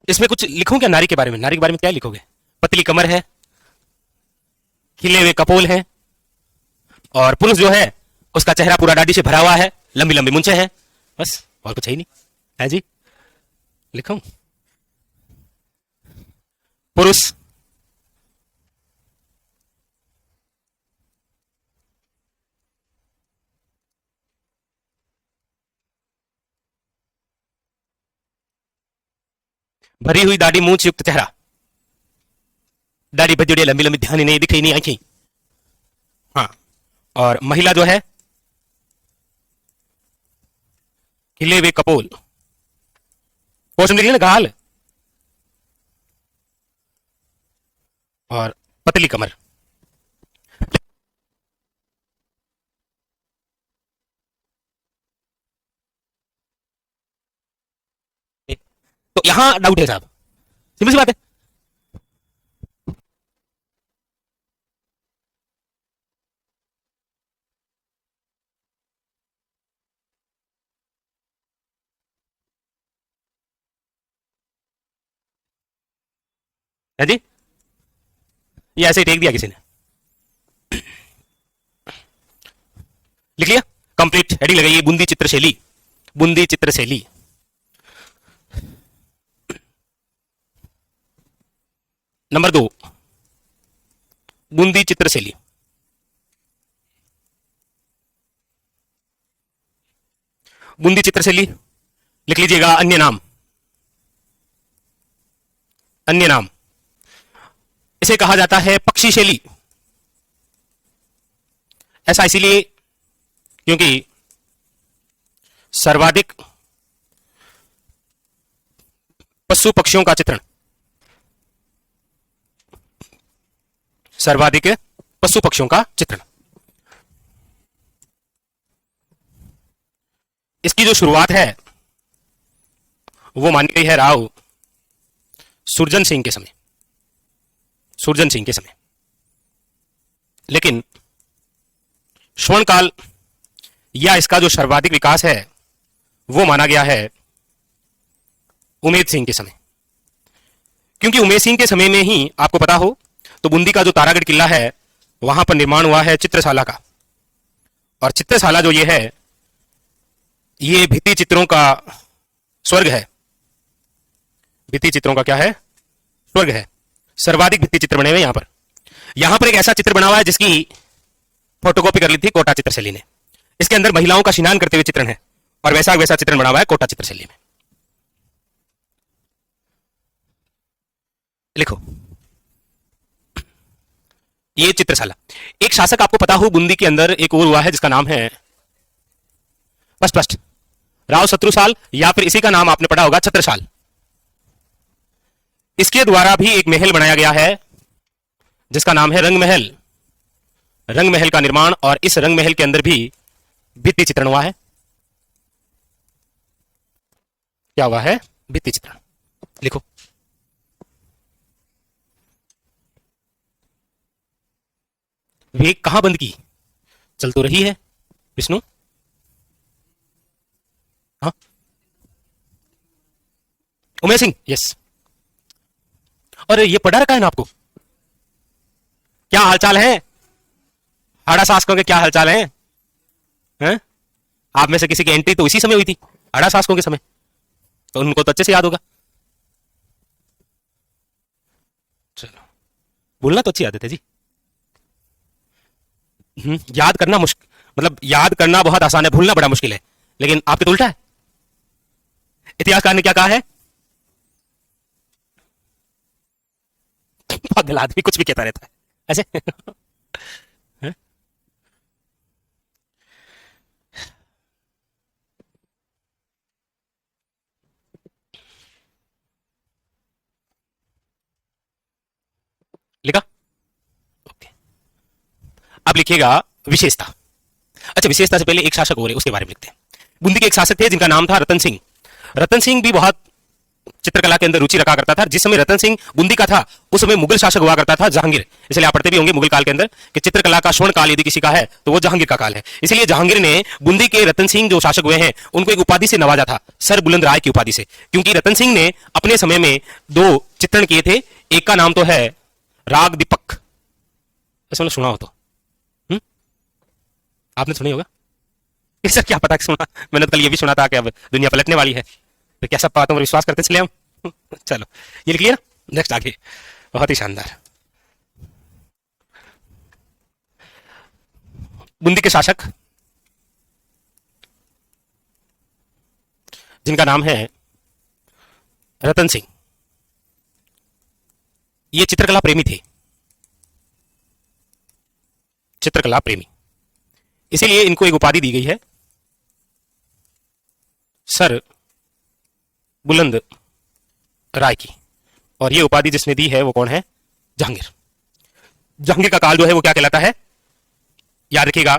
इसमें कुछ लिखूं क्या नारी के बारे में? नारी के बारे में क्या लिखोगे? पतली कमर है, खिले हुए कपोल है, और पुरुष जो है उसका चेहरा पूरा दाढ़ी से भरा हुआ है, लंबी लंबी मूंछें हैं, बस और कुछ है ही नहीं। है जी, लिखूं? पुरुष भरी हुई दाढ़ी मूंछ युक्त चेहरा, दाढ़ी भजड़ी लंबी लंबी, ध्यान ही नहीं, दिख ही नहीं आंखें। हाँ, और महिला जो है खिले हुए कपोल, पोषण देखिए ना, गाल, और पतली कमर। तो यहां डाउट है साहब, सिंपल सी बात है। है जी, ये ऐसे ही टेक दिया किसी ने, लिख लिया, कंप्लीट, हेडिंग लगाइए बूंदी चित्रशैली, बूंदी चित्रशैली। नंबर 2, बूंदी चित्रशैली। बूंदी चित्रशैली लिख लीजिएगा, अन्य नाम, अन्य नाम, इसे कहा जाता है पक्षी शैली। ऐसा इसीलिए क्योंकि सर्वाधिक पशु पक्षियों का चित्रण, सर्वाधिक पशु पक्षियों का चित्रण। इसकी जो शुरुआत है वो मानी गई है राव सुरजन सिंह के समय, सुरजन सिंह के समय। लेकिन स्वर्णकाल या इसका जो सर्वाधिक विकास है वो माना गया है उमेद सिंह के समय। क्योंकि उमेद सिंह के समय में ही आपको पता हो तो बूंदी का जो तारागढ़ किला है वहां पर निर्माण हुआ है चित्रशाला का। और चित्रशाला जो ये है ये भित्ति चित्रों का स्वर्ग है। भित्ति चित्रों का क्या है? स्वर्ग है। सर्वाधिक भित्ति चित्र बने हुए यहां पर एक ऐसा चित्र बना हुआ है जिसकी फोटोकॉपी कर ली थी कोटा चित्रशैली ने। इसके अंदर महिलाओं का स्नान करते हुए चित्रण है और वैसा वैसा चित्रण बना हुआ है कोटा चित्रशैली में। लिखो ये चित्रशाला। एक शासक आपको पता हो बूंदी के अंदर एक और हुआ है जिसका नाम है स्पष्ट राव शत्रुसाल, या फिर इसी का नाम आपने पढ़ा होगा छत्रसाल। इसके द्वारा भी एक महल बनाया गया है जिसका नाम है रंग महल। रंग महल का निर्माण, और इस रंग महल के अंदर भी भित्ति चित्रण हुआ है। क्या हुआ है? भित्ति चित्रण। लिखो वेग कहां बंद की? चल तो रही है विष्णु। हाँ उमेश सिंह, यस। और ये पढ़ा रखा है ना आपको? क्या हालचाल है? हाड़ा शासकों के क्या हालचाल है? हैं? आप में से किसी की एंट्री तो इसी समय हुई थी, हाड़ा शासकों के समय, तो उनको तो अच्छे से याद होगा। चलो, बोलना तो अच्छी आदत है जी। याद करना मतलब याद करना बहुत आसान है, भूलना बड़ा मुश्किल है, लेकिन आपके तो उल्टा है। इतिहासकार ने क्या कहा है? पागल आदमी कुछ भी कहता रहता है ऐसे। हैं? लिखा? ओके। अब लिखिएगा विशेषता। अच्छा, विशेषता से पहले एक शासक और है, उसके बारे में लिखते हैं। बूंदी के एक शासक थे जिनका नाम था रतन सिंह। रतन सिंह भी बहुत चित्रकला के अंदर रुचि रखा करता था। जिस समय रतन सिंह बूंदी का था उस समय मुगल शासक हुआ करता था जहांगीर। इसलिए आप पढ़ते भी होंगे मुगल काल के अंदर कि चित्रकला का स्वर्ण काल यदि किसी का है तो वो जहांगीर का काल है। इसलिए जहांगीर ने बूंदी के रतन सिंह जो शासक हुए हैं उनको एक उपाधि से नवाजा था, सर बुलंद राय की उपाधि से, क्योंकि रतन सिंह ने अपने समय में दो चित्रण किए थे। एक का नाम तो है राग दीपक, ऐसा मैंने सुना हो तो आपने सुनी होगा। इसका क्या पता कि सुना, मैंने तो कल ये भी सुना था कि अब दुनिया पलटने वाली है, तो क्या सब बातों पर विश्वास करते चले हम। चलो ये लिख लिया ना, नेक्स्ट आगे। बहुत ही शानदार। बूंदी के शासक जिनका नाम है रतन सिंह, ये चित्रकला प्रेमी थे, चित्रकला प्रेमी। इसीलिए इनको एक उपाधि दी गई है, सर बुलंद राय की। और ये उपाधि जिसने दी है वो कौन है? जहांगीर। जहांगीर का काल जो है वो क्या कहलाता है? याद रखिएगा,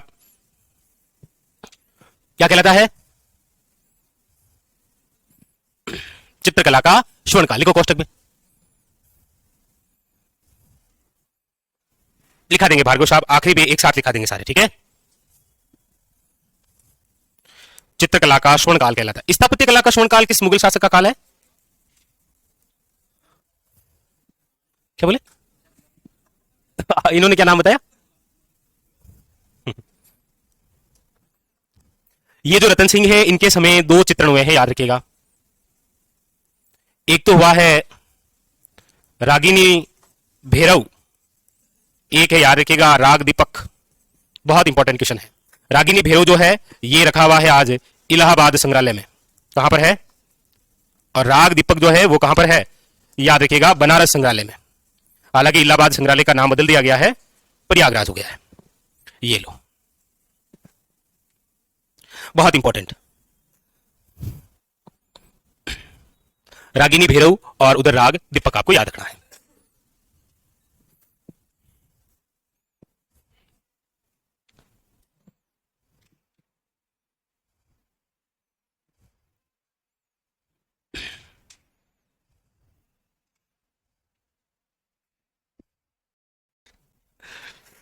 क्या कहलाता है? चित्रकला का स्वर्ण काल। लिखो कोष्टक में, लिखा देंगे भार्गव साहब, आखिरी में एक साथ लिखा देंगे सारे, ठीक है। चित्रकला का स्वर्ण काल कहलाता है। स्थापत्य कला का स्वर्ण काल किस मुगल शासक का काल है? क्या बोले? इन्होंने क्या नाम बताया? ये जो रतन सिंह है इनके समय दो चित्रण हुए हैं, याद रखिएगा। एक तो हुआ है रागिनी भैरव, एक है याद रखिएगा राग दीपक। बहुत इंपॉर्टेंट क्वेश्चन है। रागिनी भैरव जो है ये रखा हुआ है आज इलाहाबाद संग्रहालय में, कहां पर है? और राग दीपक जो है वो कहां पर है? याद रखिएगा बनारस संग्रहालय में। हालांकि इलाहाबाद संग्रहालय का नाम बदल दिया गया है, प्रयागराज हो गया है। ये लो, बहुत इंपॉर्टेंट। रागिनी भैरव और उधर राग दीपक आपको याद रखना है।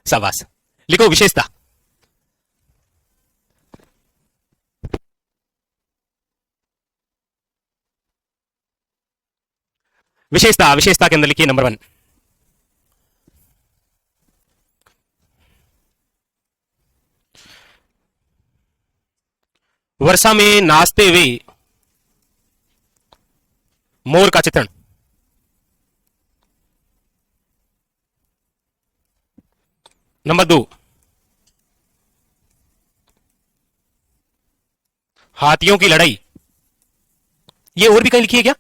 शाबाश। लिखो विशेषता। विशेषता, विशेषता के अंदर लिखिए नंबर 1, वर्षा में नाचते हुए मोर का चित्रण। नंबर 2, हाथियों की लड़ाई। ये और भी कहीं लिखी है क्या?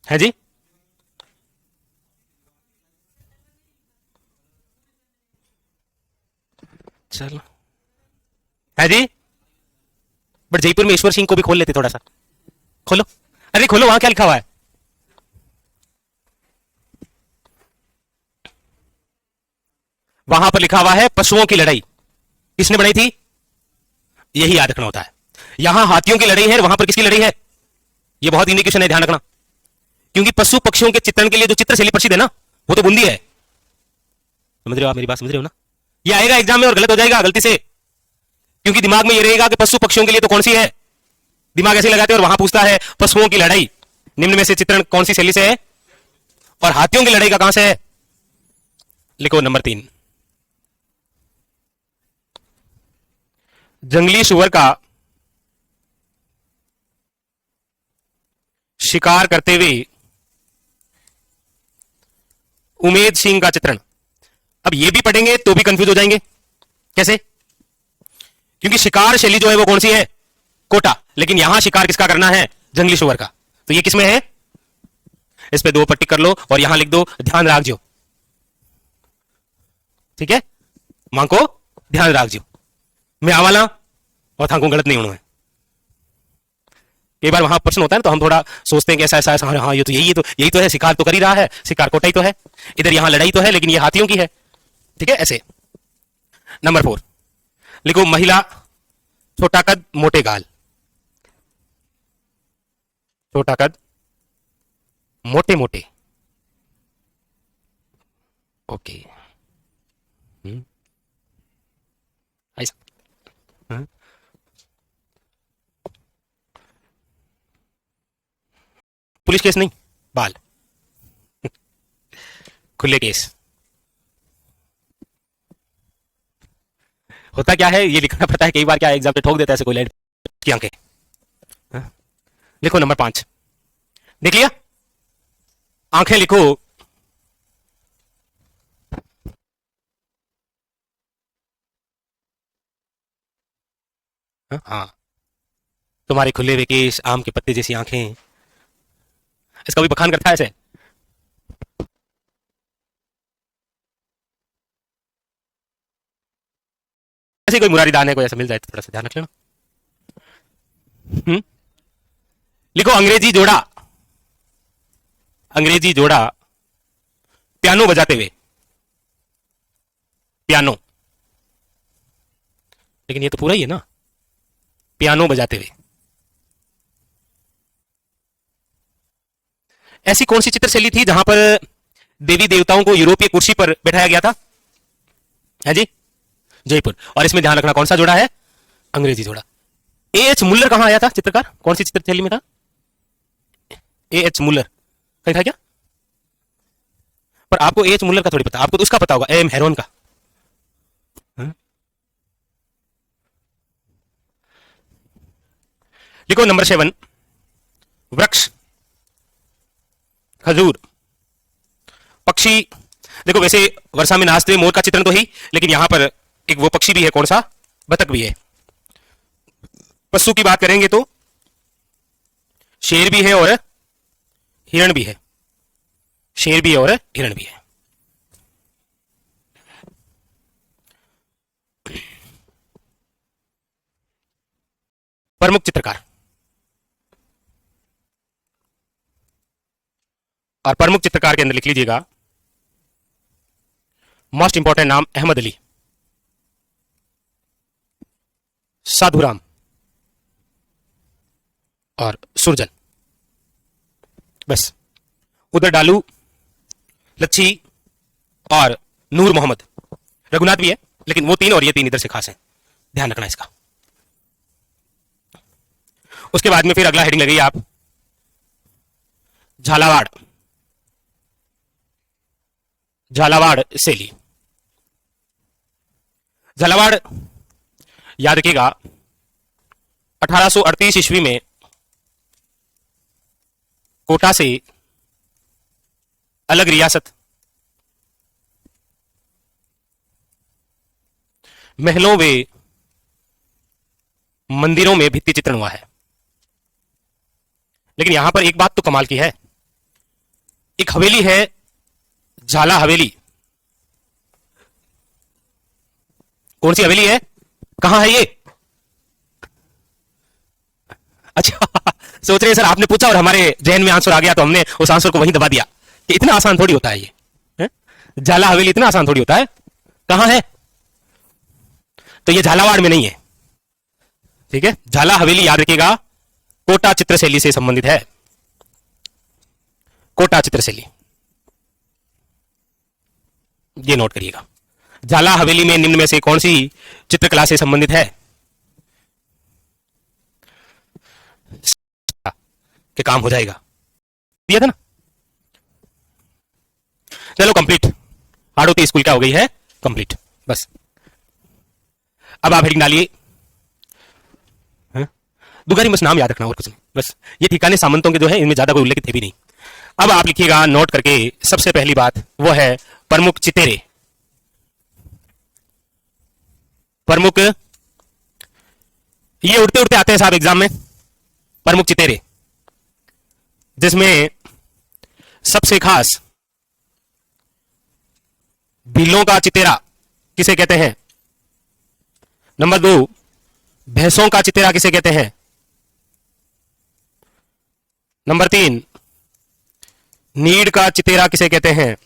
है जी? चलो, है जी। बट जयपुर में ईश्वर सिंह को भी खोल लेते थोड़ा सा। खोलो, अरे खोलो, वहां क्या लिखा हुआ है? वहां पर लिखा हुआ है पशुओं की लड़ाई। किसने बनाई थी? यही याद रखना होता है। यहां हाथियों की लड़ाई है, वहां पर किसकी लड़ाई है? यह बहुत इंडिकेशन है, ध्यान रखना। क्योंकि पशु पक्षियों के चित्रण के लिए जो चित्रशैली प्रसिद्ध है ना, वो तो बूंदी है। समझ रहे हो आप? मेरी बात समझ रहे हो ना? ये आएगा एग्जाम में और गलत हो जाएगा गलती से, क्योंकि दिमाग में ये रहेगा कि पशु पक्षियों के लिए तो कौन सी है, दिमाग ऐसे लगाते हैं, और वहां पूछता है पशुओं की लड़ाई निम्न में से चित्रण कौन सी शैली से है, और हाथियों की लड़ाई का कहां से है? लिखो नंबर 3, जंगली सुअर का शिकार करते हुए उमेद सिंह का चित्रण। अब ये भी पढ़ेंगे तो भी कंफ्यूज हो जाएंगे। कैसे? क्योंकि शिकार शैली जो है वो कौन सी है? कोटा। लेकिन यहां शिकार किसका करना है? जंगली सुअर का। तो ये किसमें है? इस पे 2 पट्टी कर लो और यहां लिख दो ध्यान राखजो। ठीक है, मां को ध्यान राखजो। मैं आवाला और थांको गलत नहीं होना है। कई बार वहां प्रश्न होता है ना, तो हम थोड़ा सोचते हैं कि ऐसा ऐसा ऐसा, हाँ ये तो यही तो है, शिकार तो कर ही रहा है, शिकार कोटा ही तो है, इधर यहां लड़ाई तो है लेकिन ये हाथियों की है। ठीक है, ऐसे। नंबर 4 लिखो महिला, छोटा कद मोटे गाल। छोटा कद मोटे मोटे। ओके, ऐसा। हाँ? पुलिस केस नहीं, बाल खुले केस। होता क्या है, ये लिखना पड़ता है कई बार, क्या एग्जाम पे ठोक देता है ऐसे कोई लाइट की आंखें। हाँ? लिखो नंबर 5, देख लिया? आंखें लिखो। हाँ, तुम्हारे खुले हुए केस, आम के पत्ते जैसी आंखें। इसका भी बखान करता है ऐसे। ऐसे कोई मुरारीदान है, कोई ऐसा मिल जाए तो थोड़ा सा ध्यान रख लेना। लिखो अंग्रेजी जोड़ा। अंग्रेजी जोड़ा पियानो बजाते हुए। पियानो, लेकिन ये तो पूरा ही है ना, पियानो बजाते हुए। ऐसी कौन सी चित्रशैली थी जहां पर देवी देवताओं को यूरोपीय कुर्सी पर बैठाया गया था? है जी, जयपुर। और इसमें ध्यान रखना कौन सा जोड़ा है? अंग्रेजी जोड़ा। एएच मुल्लर कहां आया था चित्रकार? कौन सी चित्रशैली में था? एएच मुल्लर कहीं था क्या? पर आपको एएच मुल्लर का थोड़ी पता, आपको तो उसका पता होगा, एम हेरोन का। लिखो नंबर 7, वृक्ष, खजूर, पक्षी। देखो वैसे वर्षा में नाचते हुए मोर का चित्रण तो ही, लेकिन यहां पर एक वो पक्षी भी है, कौन सा? बतख भी है। पशु की बात करेंगे तो शेर भी है और हिरण भी है। शेर भी है और हिरण भी है। प्रमुख चित्रकार। और प्रमुख चित्रकार के अंदर लिख लीजिएगा मोस्ट इंपॉर्टेंट नाम, अहमद अली, साधुराम और सुरजन। बस, उधर डालू, लच्छी और नूर मोहम्मद। रघुनाथ भी है, लेकिन वो 3 और ये 3 इधर से खास है, ध्यान रखना इसका। उसके बाद में फिर अगला हेडिंग लगाइए आप, झालावाड़। झालावाड़ शैली। झालावाड़ याद रखिएगा 1838 ईस्वी में कोटा से अलग रियासत, महलों व मंदिरों में भित्ति चित्रण हुआ है। लेकिन यहां पर एक बात तो कमाल की है, एक हवेली है, झाला हवेली। कौन सी हवेली है? कहां है ये? अच्छा सोच रहे हैं सर, आपने पूछा और हमारे जहन में आंसर आ गया तो हमने उस आंसर को वहीं दबा दिया कि इतना आसान थोड़ी होता है ये। झाला हवेली इतना आसान थोड़ी होता है। कहां है? तो ये झालावाड़ में नहीं है। ठीक है, झाला हवेली याद रखिएगा कोटा चित्रशैली से संबंधित है। कोटा चित्रशैली ये नोट करिएगा। झाला हवेली में निम्न में से कौन सी चित्रकला से संबंधित है? कि काम हो जाएगा, दिया था ना। चलो कंप्लीट, हाड़ोती स्कूल क्या हो गई है? कंप्लीट। बस अब आप हेडिंग डालिए, दुगारी बस नाम याद रखना और कुछ नहीं। बस ये ठिकाने सामंतों के जो है, इनमें ज्यादा कोई उल्लेखित थे भी नहीं। अब आप लिखिएगा नोट करके, सबसे पहली बात वो है प्रमुख चितेरे। प्रमुख, ये उड़ते उड़ते आते हैं साहब एग्जाम में, प्रमुख चितेरे, जिसमें सबसे खास भीलों का चितेरा किसे कहते हैं। नंबर 2, भैंसों का चितेरा किसे कहते हैं। नंबर 3, नीड़ का चितेरा किसे कहते हैं।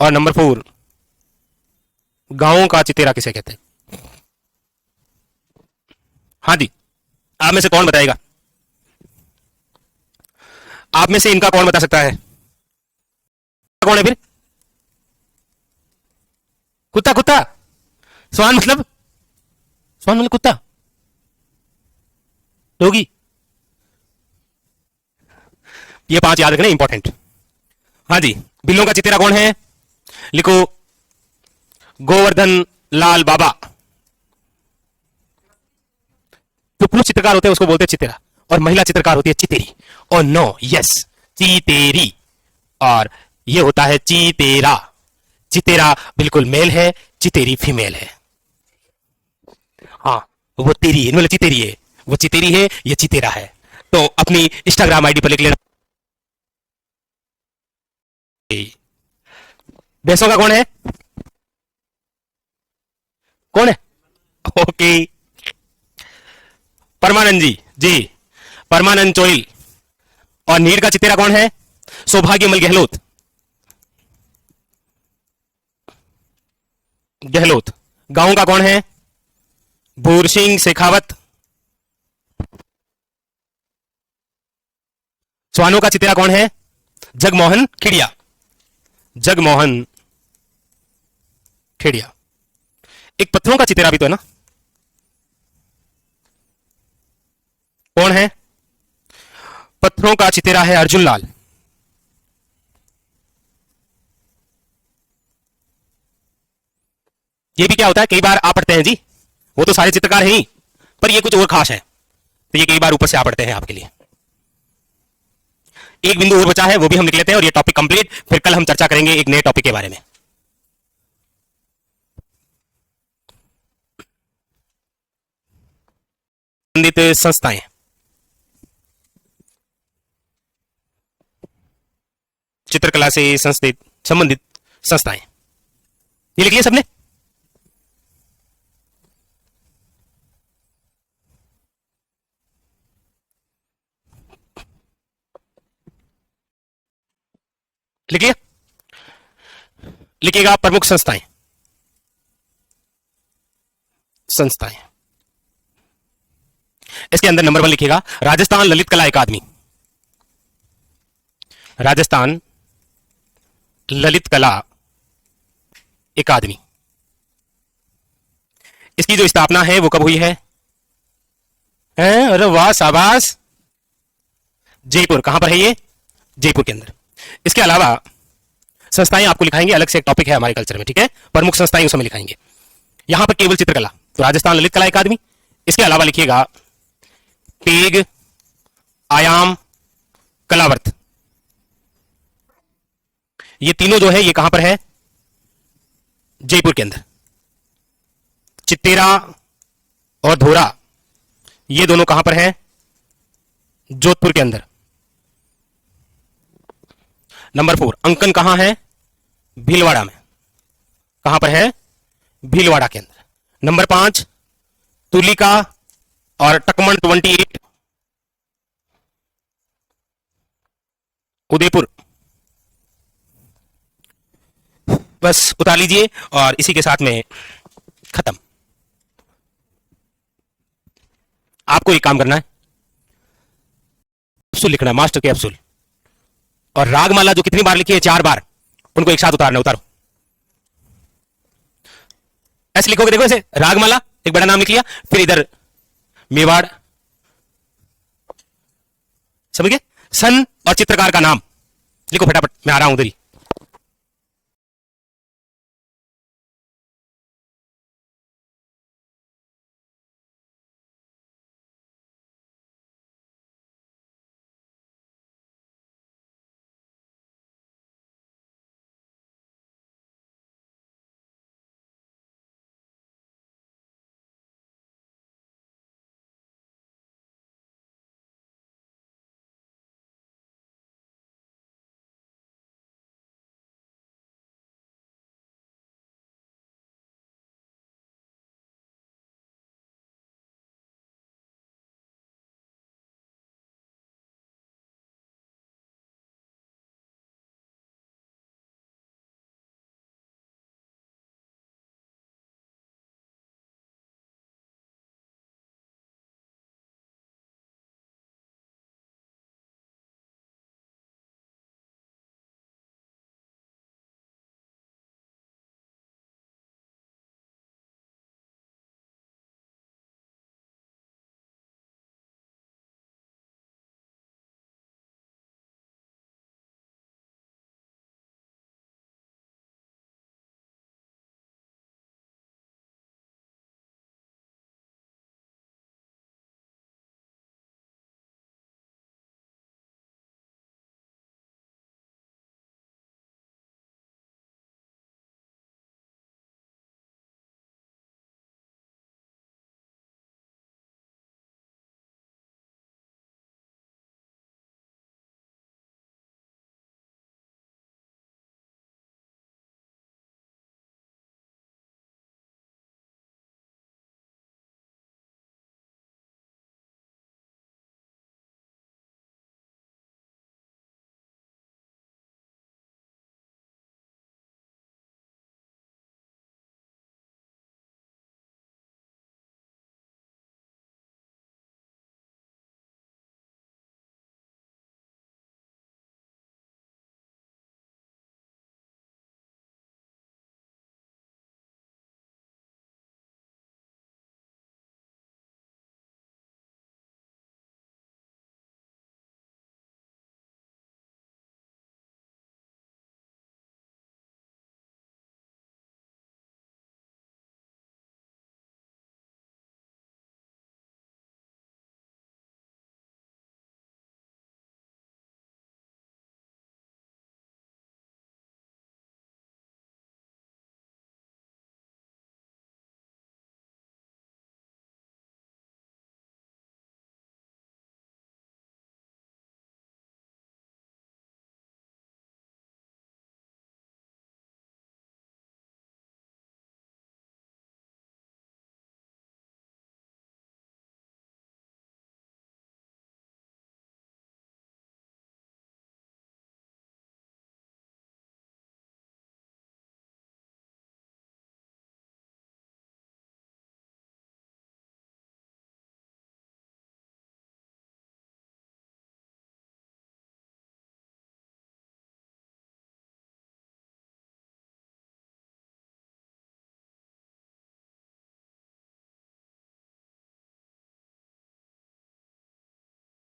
और नंबर 4, गांवों का चितेरा किसे कहते हैं। हाँ जी, आप में से कौन बताएगा, आप में से इनका कौन बता सकता है। कौन है फिर, कुत्ता। कुत्ता स्वान मतलब, स्वान मतलब कुत्ता, डॉगी। ये 5 याद रखना, इंपॉर्टेंट। हाँ जी, बिल्लों का चितेरा कौन है, लिखो गोवर्धन लाल बाबा। जो पुरुष चित्रकार होते हैं उसको बोलते हैं चितेरा, और महिला चित्रकार होती है चितेरी। और नो, यस, चितेरी, और ये होता है चितेरा। चितेरा बिल्कुल मेल है, चितेरी फीमेल है। हाँ, वो तेरी है, चितेरी है, वो चितेरी है, ये चितेरा है। तो अपनी इंस्टाग्राम आईडी पर लिख लेना। भैंसों का कौन है, कौन है, ओके, परमानंद जी, जी परमानंद चोइल। और नीड़ का चितेरा कौन है, सौभाग्यमल गहलोत। गहलोत। गांव का कौन है, भूर सिंह शेखावत। स्वानों का चितेरा कौन है, जगमोहन खेड़िया। जगमोहन खेड़िया। एक पत्थरों का चितेरा भी तो है ना, कौन है, पत्थरों का चितेरा है अर्जुन लाल। ये भी क्या होता है, कई बार आप पढ़ते हैं जी, वो तो सारे चित्रकार हैं ही, पर ये कुछ और खास है, तो ये कई बार ऊपर से आप पढ़ते हैं आपके लिए। एक बिंदु और बचा है, वो भी हम लिख लेते हैं, और ये टॉपिक कंप्लीट। फिर कल हम चर्चा करेंगे एक नए टॉपिक के बारे में। संबंधित संस्थाएं, चित्रकला से संबंधित संस्थाएं, ये लिख लिया सबने। लिख लिया, लिखिएगा प्रमुख संस्थाएं। संस्थाएं, इसके अंदर नंबर 1 लिखिएगा राजस्थान ललित कला अकादमी। राजस्थान ललित कला अकादमी, इसकी जो स्थापना है वो कब हुई है? अरे वाह, शाबाश। जयपुर, कहां पर है ये? जयपुर के अंदर। इसके अलावा संस्थाएं आपको लिखाएंगे, अलग से एक टॉपिक है हमारे कल्चर में, ठीक है। प्रमुख संस्थाएं उसमें लिखाएंगे। यहां पर केवल चित्रकला, तो राजस्थान ललित कला अकादमी। इसके अलावा लिखिएगा तेग, आयाम, कलावर्त। ये तीनों जो है ये कहां पर है? जयपुर के अंदर। चित्तेरा और धोरा, ये दोनों कहां पर है? जोधपुर के अंदर। नंबर 4 अंकन कहां है? भीलवाड़ा में। कहां पर है? भीलवाड़ा के अंदर। नंबर 5 तुलिका और टकमन 28 उदयपुर। बस उतार लीजिए, और इसी के साथ में खत्म। आपको एक काम करना है, अफसूल लिखना है, मास्टर के अफसूल। और रागमाला जो कितनी बार लिखी है? 4 बार। उनको एक साथ उतारना, उतारो। ऐसे लिखोगे, देखो ऐसे, रागमाला एक बड़ा नाम लिख लिया, फिर इधर मेवाड़, समझ गए? सन और चित्रकार का नाम लिखो फटाफट, मैं आ रहा हूं उधर ही।